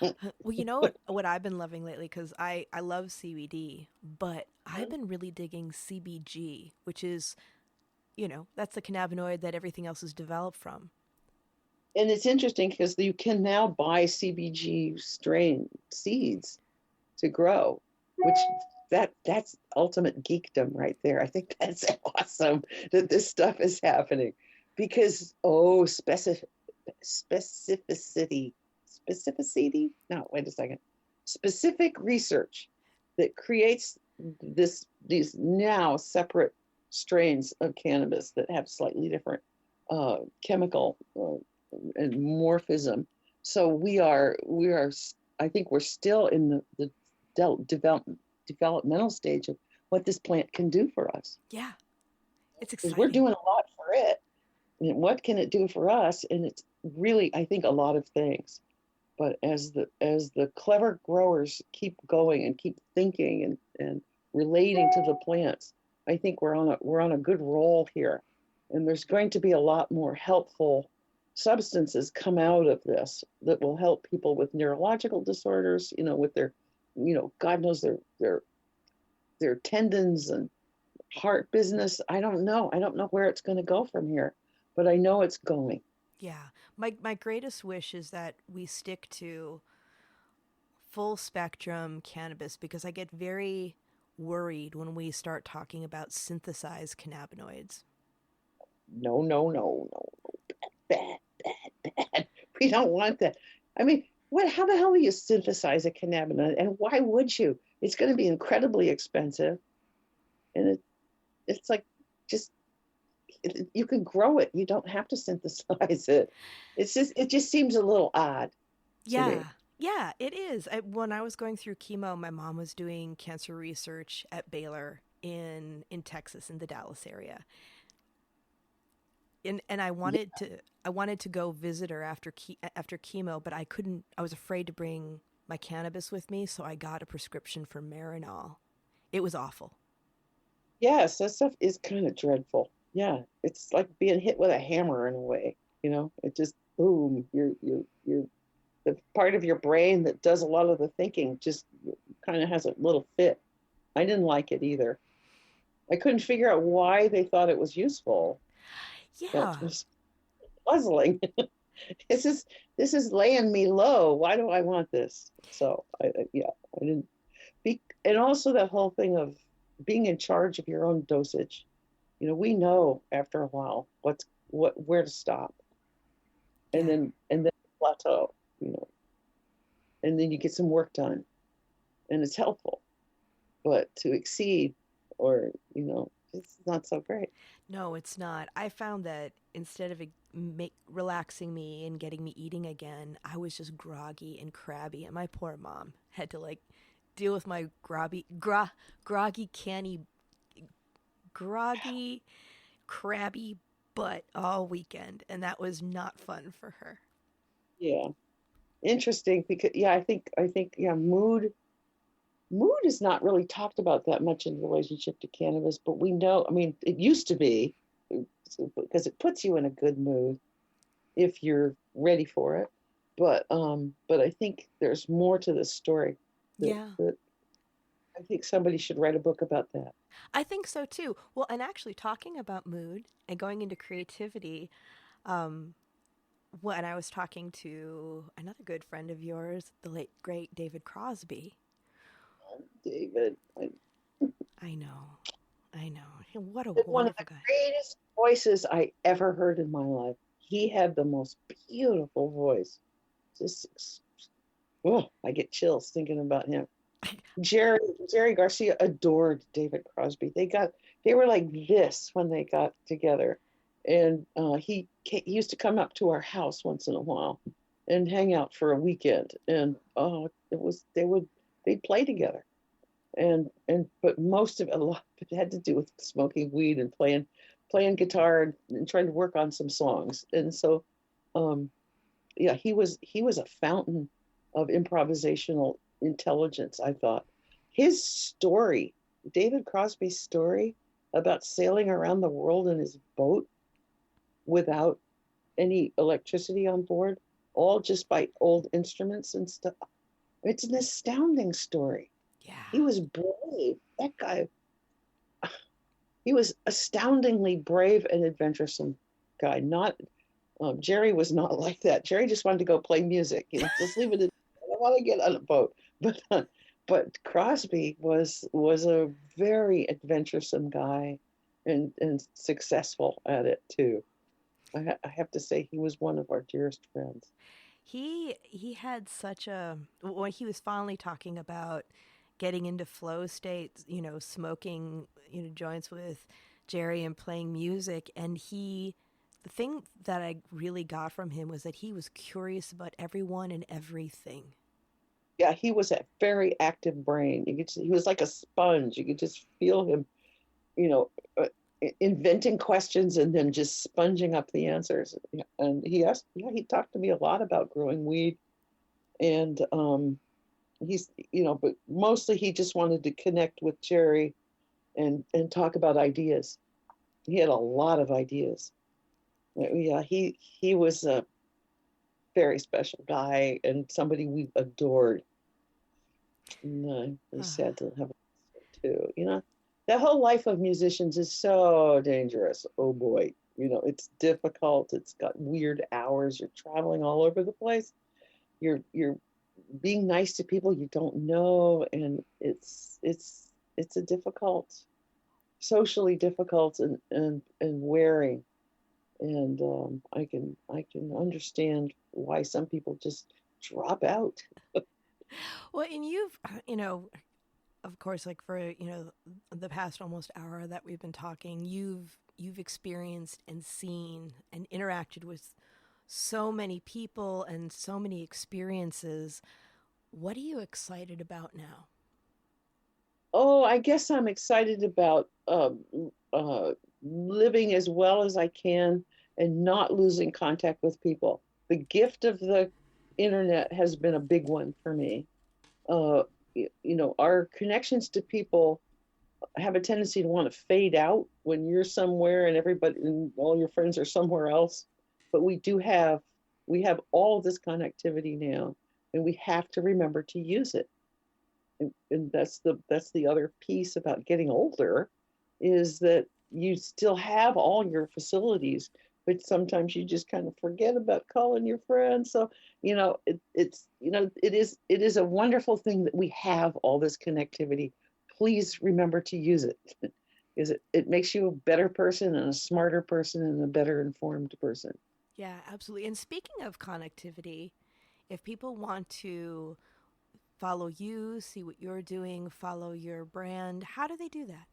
Well, you know what I've been loving lately, because I love CBD, but I've been really digging CBG, which is, that's the cannabinoid that everything else is developed from. And it's interesting because you can now buy CBG strain seeds to grow, which that's ultimate geekdom right there. I think that's awesome that this stuff is happening because specificity specificity no wait a second specific research that creates these now separate strains of cannabis that have slightly different chemical and morphism. So we are I think we're still in the developmental stage of what this plant can do for us, Yeah, it's because we're exciting. doing a lot for it. And what can it do for us? And it's really, I think, a lot of things. But as the clever growers keep going and keep thinking and relating to the plants, I think we're on a good roll here. And there's going to be a lot more helpful substances come out of this that will help people with neurological disorders, with their, God knows their tendons and heart business. I don't know. I don't know where it's going to go from here, but I know it's going. Yeah. My greatest wish is that we stick to full spectrum cannabis, because I get very worried when we start talking about synthesized cannabinoids. No, no, no, no, bad, bad, bad. We don't want that. I mean, how the hell do you synthesize a cannabinoid, and why would you? It's going to be incredibly expensive, and it's like just you can grow it. You don't have to synthesize it. It just seems a little odd to Yeah. me. Yeah, it is. When I was going through chemo, my mom was doing cancer research at Baylor in Texas, in the Dallas area. And Yeah. I wanted to go visit her after chemo, but I couldn't. I was afraid to bring my cannabis with me, so I got a prescription for Marinol. It was awful. Yes, that stuff is kind of dreadful. Yeah, it's like being hit with a hammer in a way. It just boom. You're the part of your brain that does a lot of the thinking just kind of has a little fit. I didn't like it either. I couldn't figure out why they thought it was useful. That Yeah. was puzzling. this is this is laying me low. Why do I want this? So yeah, I didn't. And also that whole thing of being in charge of your own dosage. We know after a while where to stop, and Yeah. then plateau. You know, and then you get some work done, and it's helpful. But to exceed, or it's not so great. No, it's not. I found that instead of relaxing me and getting me eating again, I was just groggy and crabby, and my poor mom had to like deal with my groggy, groggy, crabby butt all weekend, and that was not fun for her. Yeah, interesting because yeah, I think yeah, mood is not really talked about that much in relationship to cannabis, but we know. I mean, it used to be because it puts you in a good mood if you're ready for it. But I think there's more to this story Yeah, that I think somebody should write a book about that. I think so too. Well, and actually, talking about mood and going into creativity, um, when I was talking to another good friend of yours, the late great David Crosby. David, I know, I know. What a one of wonderful the guy. greatest voices I ever heard in my life. He had the most beautiful voice. Just, oh, I get chills thinking about him. Jerry Jerry Garcia adored David Crosby. They were like this when they got together, and he used to come up to our house once in a while and hang out for a weekend. And they'd play together, and but most of it, a lot of it had to do with smoking weed and playing guitar and trying to work on some songs. And so, um, yeah, he was a fountain of improvisational intelligence, I thought. His story, David Crosby's story about sailing around the world in his boat without any electricity on board, all just by old instruments and stuff. It's an astounding story. Yeah. He was brave. That guy, he was astoundingly brave and adventuresome guy. Not Jerry was not like that. Jerry just wanted to go play music. Just leave it. I don't want to get on a boat. But Crosby was a very adventuresome guy, and successful at it too. I have to say he was one of our dearest friends. He had such a when he was finally talking about getting into flow states, smoking, joints with Jerry and playing music, and the thing that I really got from him was that he was curious about everyone and everything. Yeah, he was a very active brain. He was like a sponge. You could just feel him, you know, uh, inventing questions and then just sponging up the answers. And he talked to me a lot about growing weed, and but mostly he just wanted to connect with Jerry and talk about ideas. He had a lot of ideas. Yeah, he was a very special guy and somebody we adored. No, it's sad to have too. The whole life of musicians is so dangerous. Oh boy, it's difficult. It's got weird hours. You're traveling all over the place. You're being nice to people you don't know, and it's a difficult, socially difficult and wearing. And I can understand why some people just drop out. Well, and you've, of course, like for, the past almost hour that we've been talking, you've experienced and seen and interacted with so many people and so many experiences. What are you excited about now? Oh, I guess I'm excited about living as well as I can and not losing contact with people. The gift of the internet has been a big one for me. Our connections to people have a tendency to want to fade out when you're somewhere and everybody and all your friends are somewhere else. But we have all this connectivity now, and we have to remember to use it. And that's the other piece about getting older, is that you still have all your facilities, but sometimes you just kind of forget about calling your friends. So it is a wonderful thing that we have all this connectivity. Please remember to use it, because it makes you a better person and a smarter person and a better informed person. Yeah, absolutely. And speaking of connectivity, if people want to follow you, see what you're doing, follow your brand, how do they do that?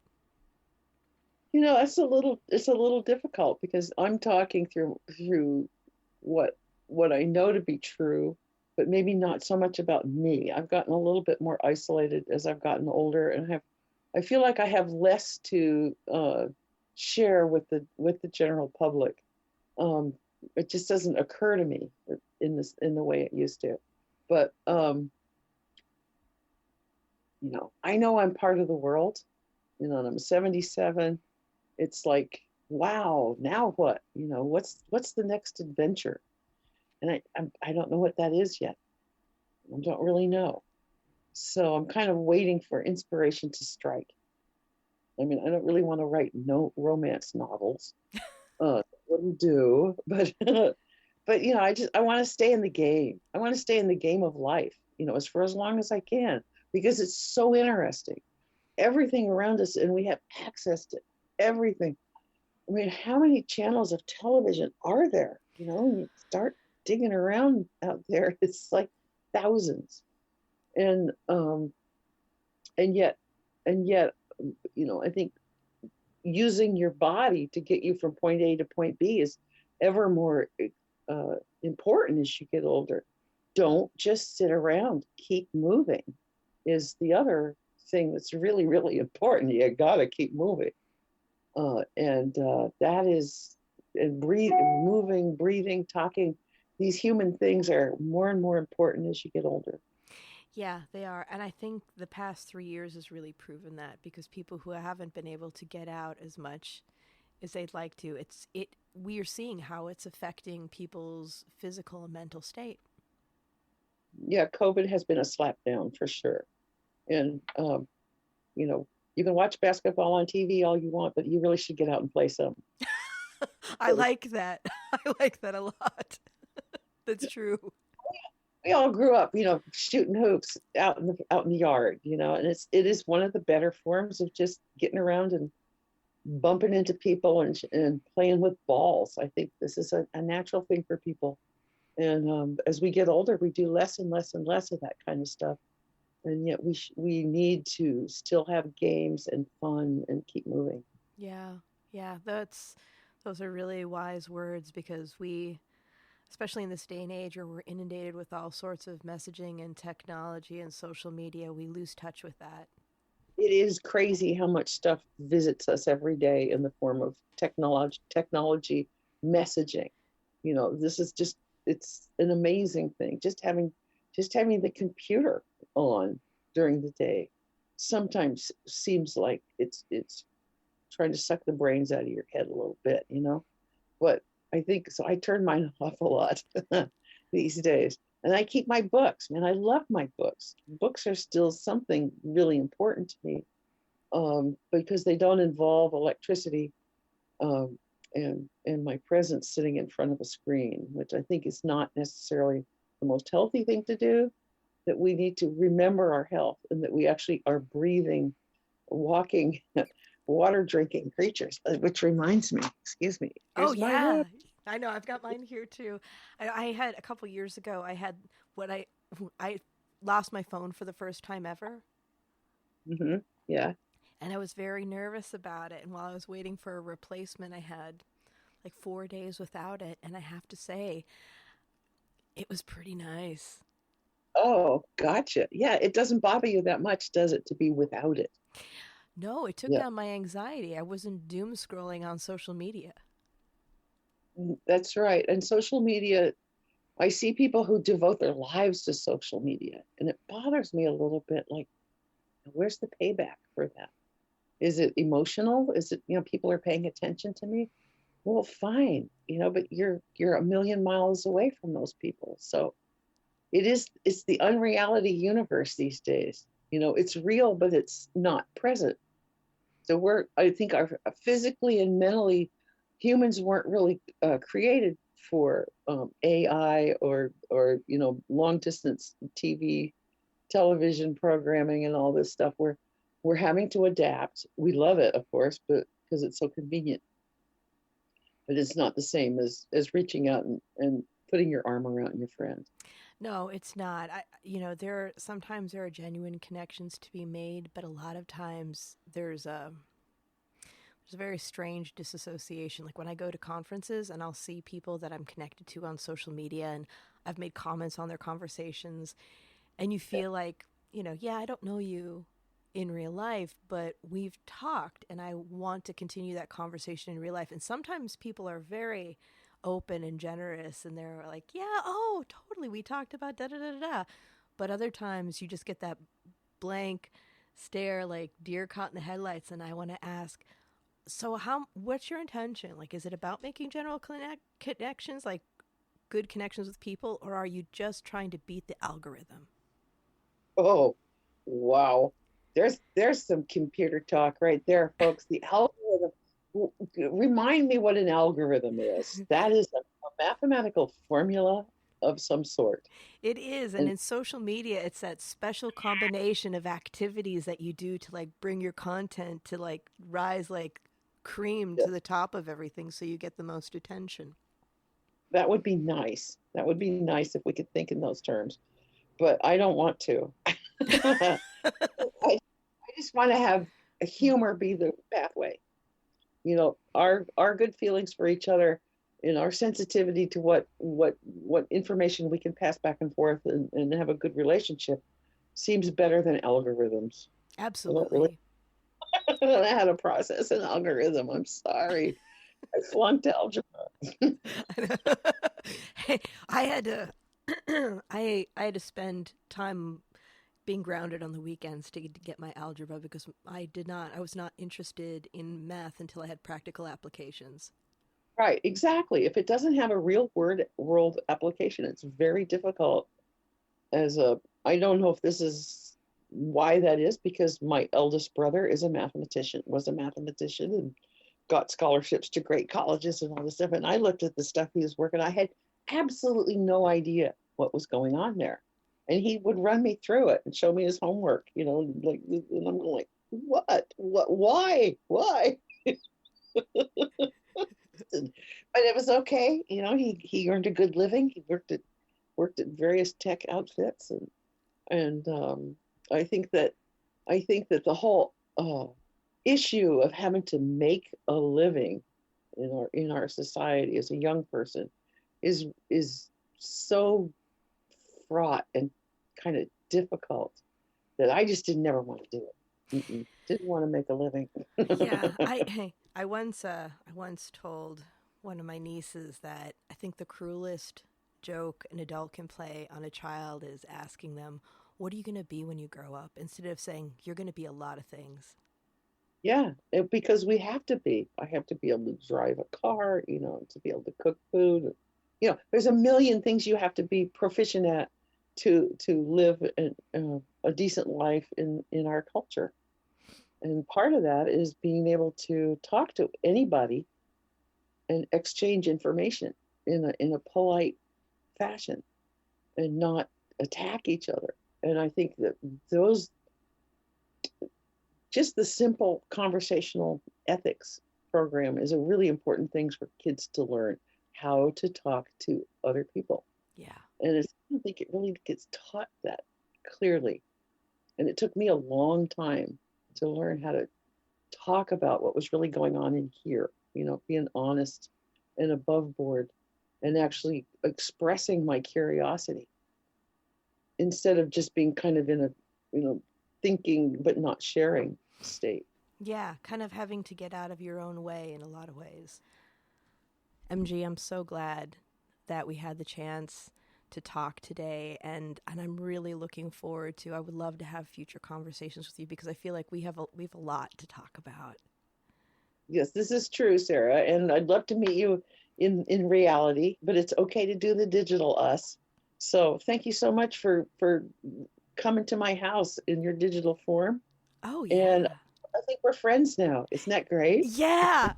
It's a little difficult because I'm talking through what I know to be true, but maybe not so much about me. I've gotten a little bit more isolated as I've gotten older, and I feel like I have less to share with the general public. It just doesn't occur to me in the way it used to. But I know I'm part of the world. And I'm 77. It's like, wow, now what? What's the next adventure? And I don't know what that is yet. I don't really know. So I'm kind of waiting for inspiration to strike. I mean, I don't really want to write no romance novels. Wouldn't do, but but I want to stay in the game. I want to stay in the game of life, as for as long as I can, because it's so interesting. Everything around us, and we have access to everything. I mean, how many channels of television are there? When you start digging around out there, it's like thousands. And and yet and yet, I think using your body to get you from point A to point B is ever more important as you get older. Don't just sit around. Keep moving is the other thing that's really, really important. You got to keep moving. And that is, and moving, breathing, talking. These human things are more and more important as you get older. Yeah, they are. And I think the past 3 years has really proven that because people who haven't been able to get out as much as they'd like to. We are seeing how it's affecting people's physical and mental state. Yeah, COVID has been a slapdown for sure. And, you know, you can watch basketball on TV all you want, but you really should get out and play some. I like that. I like that a lot. That's true. We all grew up, shooting hoops out in the yard, and it is one of the better forms of just getting around and bumping into people and playing with balls. I think this is a natural thing for people. And as we get older, we do less and less and less of that kind of stuff. And yet we need to still have games and fun and keep moving. Yeah. Yeah. Those are really wise words, because especially in this day and age where we're inundated with all sorts of messaging and technology and social media, we lose touch with that. It is crazy how much stuff visits us every day in the form of technology messaging. This is it's an amazing thing. Just having the computer on during the day sometimes seems like it's trying to suck the brains out of your head a little bit, But I think so. I turn mine off a lot these days. And I keep my books. Man, I love my books. Books are still something really important to me, because they don't involve electricity, and my presence sitting in front of a screen, which I think is not necessarily the most healthy thing to do. That we need to remember our health, and that we actually are breathing, walking, water drinking creatures. Which reminds me, excuse me. Oh yeah, I know. I've got mine here too. I had a couple years ago. I had I lost my phone for the first time ever. Mm-hmm. Yeah. And I was very nervous about it. And while I was waiting for a replacement, I had like 4 days without it. And I have to say, it was pretty nice. Oh, gotcha. Yeah, it doesn't bother you that much, does it, to be without it? No, it took down my anxiety. I wasn't doom scrolling on social media. That's right. And social media, I see people who devote their lives to social media, and it bothers me a little bit. Like, where's the payback for that? Is it emotional? Is it, people are paying attention to me? Well, fine, but you're a million miles away from those people. So it's the unreality universe these days. It's real, but it's not present. So I think our physically and mentally, humans weren't really created for AI or long distance television programming and all this stuff. We're having to adapt. We love it, of course, but because it's so convenient. But it's not the same as reaching out and putting your arm around your friend. No, it's not. Sometimes there are genuine connections to be made, but a lot of times there's a very strange disassociation. Like when I go to conferences and I'll see people that I'm connected to on social media, and I've made comments on their conversations, and you feel like, yeah, I don't know you in real life, but we've talked and I want to continue that conversation in real life. And sometimes people are very open and generous, and they're like, yeah, oh, totally, we talked about da da da da. But other times you just get that blank stare, like deer caught in the headlights. And I want to ask, so what's your intention? Like, is it about making general connections, like good connections with people, or are you just trying to beat the algorithm? Oh, wow. There's some computer talk right there, folks. The algorithm. Remind me what an algorithm is. That is a mathematical formula of some sort. It is. And in social media, it's that special combination of activities that you do to like bring your content to like rise like cream to the top of everything, so you get the most attention. That would be nice. That would be nice if we could think in those terms. But I don't want to. I just want to have humor be the pathway. Our good feelings for each other, and our sensitivity to what information we can pass back and forth and have a good relationship seems better than algorithms. Absolutely. I don't know how to process an algorithm. I'm sorry. I flunked algebra. Hey, I had to I had to spend time being grounded on the weekends to get my algebra, because I was not interested in math until I had practical applications. Right, exactly. If it doesn't have a real world application, it's very difficult I don't know if this is why that is, because my eldest brother was a mathematician and got scholarships to great colleges and all this stuff. And I looked at the stuff he was working. I had absolutely no idea what was going on there. And he would run me through it and show me his homework, like, and I'm going like, why? But it was okay. He earned a good living. He worked at various tech outfits, and I think that the whole issue of having to make a living in our society as a young person is so fraught and kind of difficult that I just didn't never want to do it. Didn't want to make a living. Yeah, I once told one of my nieces that I think the cruelest joke an adult can play on a child is asking them, "What are you going to be when you grow up?" instead of saying, "You're going to be a lot of things." Yeah, because we have to be. I have to be able to drive a car, to be able to cook food. There's a million things you have to be proficient at to live a decent life in our culture. And part of that is being able to talk to anybody and exchange information in a polite fashion and not attack each other. And I think that just the simple conversational ethics program is a really important thing for kids to learn, how to talk to other people. Yeah. And I don't think it really gets taught that clearly. And it took me a long time to learn how to talk about what was really going on in here, being honest and above board and actually expressing my curiosity instead of just being kind of in a, thinking but not sharing state. Yeah, kind of having to get out of your own way in a lot of ways. MG, I'm so glad that we had the chance to talk today, and I'm really looking forward to. I would love to have future conversations with you because I feel like we have a lot to talk about. Yes, this is true, Sara, and I'd love to meet you in reality, but it's okay to do the digital us. So thank you so much for coming to my house in your digital form. Oh yeah. And I think we're friends now. Isn't that great? Yeah.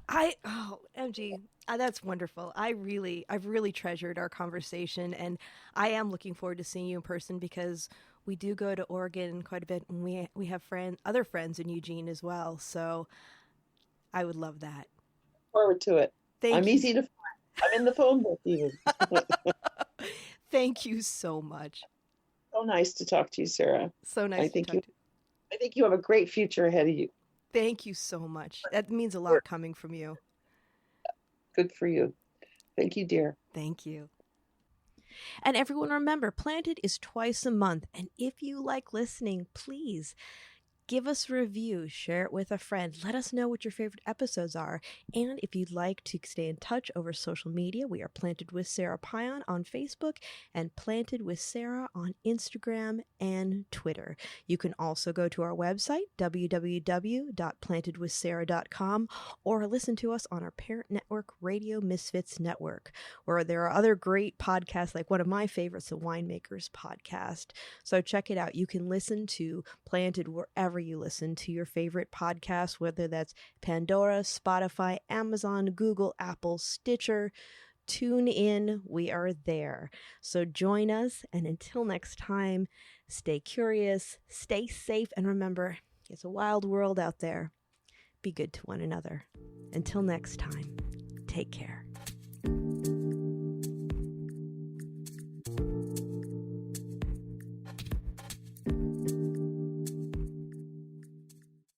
MG, that's wonderful. I've really treasured our conversation, and I am looking forward to seeing you in person because we do go to Oregon quite a bit, and we have other friends in Eugene as well. So I would love that. Forward to it. Thank I'm you. easy to find. I'm in the phone book even. Thank you so much. So nice to talk to you, Sara. So nice to talk to you. I think you have a great future ahead of you. Thank you so much. That means a lot coming from you. Good for you. Thank you, dear. Thank you. And everyone remember, Planted is twice a month. And if you like listening, please give us a review, share it with a friend, let us know what your favorite episodes are. And if you'd like to stay in touch over social media, we are Planted with Sara Pion on Facebook and Planted with Sara on Instagram and Twitter. You can also go to our website, www.plantedwithsara.com, or listen to us on our parent network, Radio Misfits Network, where there are other great podcasts, like one of my favorites, the Winemakers Podcast. So check it out. You can listen to Planted wherever you listen to your favorite podcasts, whether that's Pandora, Spotify, Amazon, Google, Apple, Stitcher, TuneIn. We are there. So join us, and until next time, stay curious, stay safe, and remember, it's a wild world out there. Be good to one another. Until next time, take care.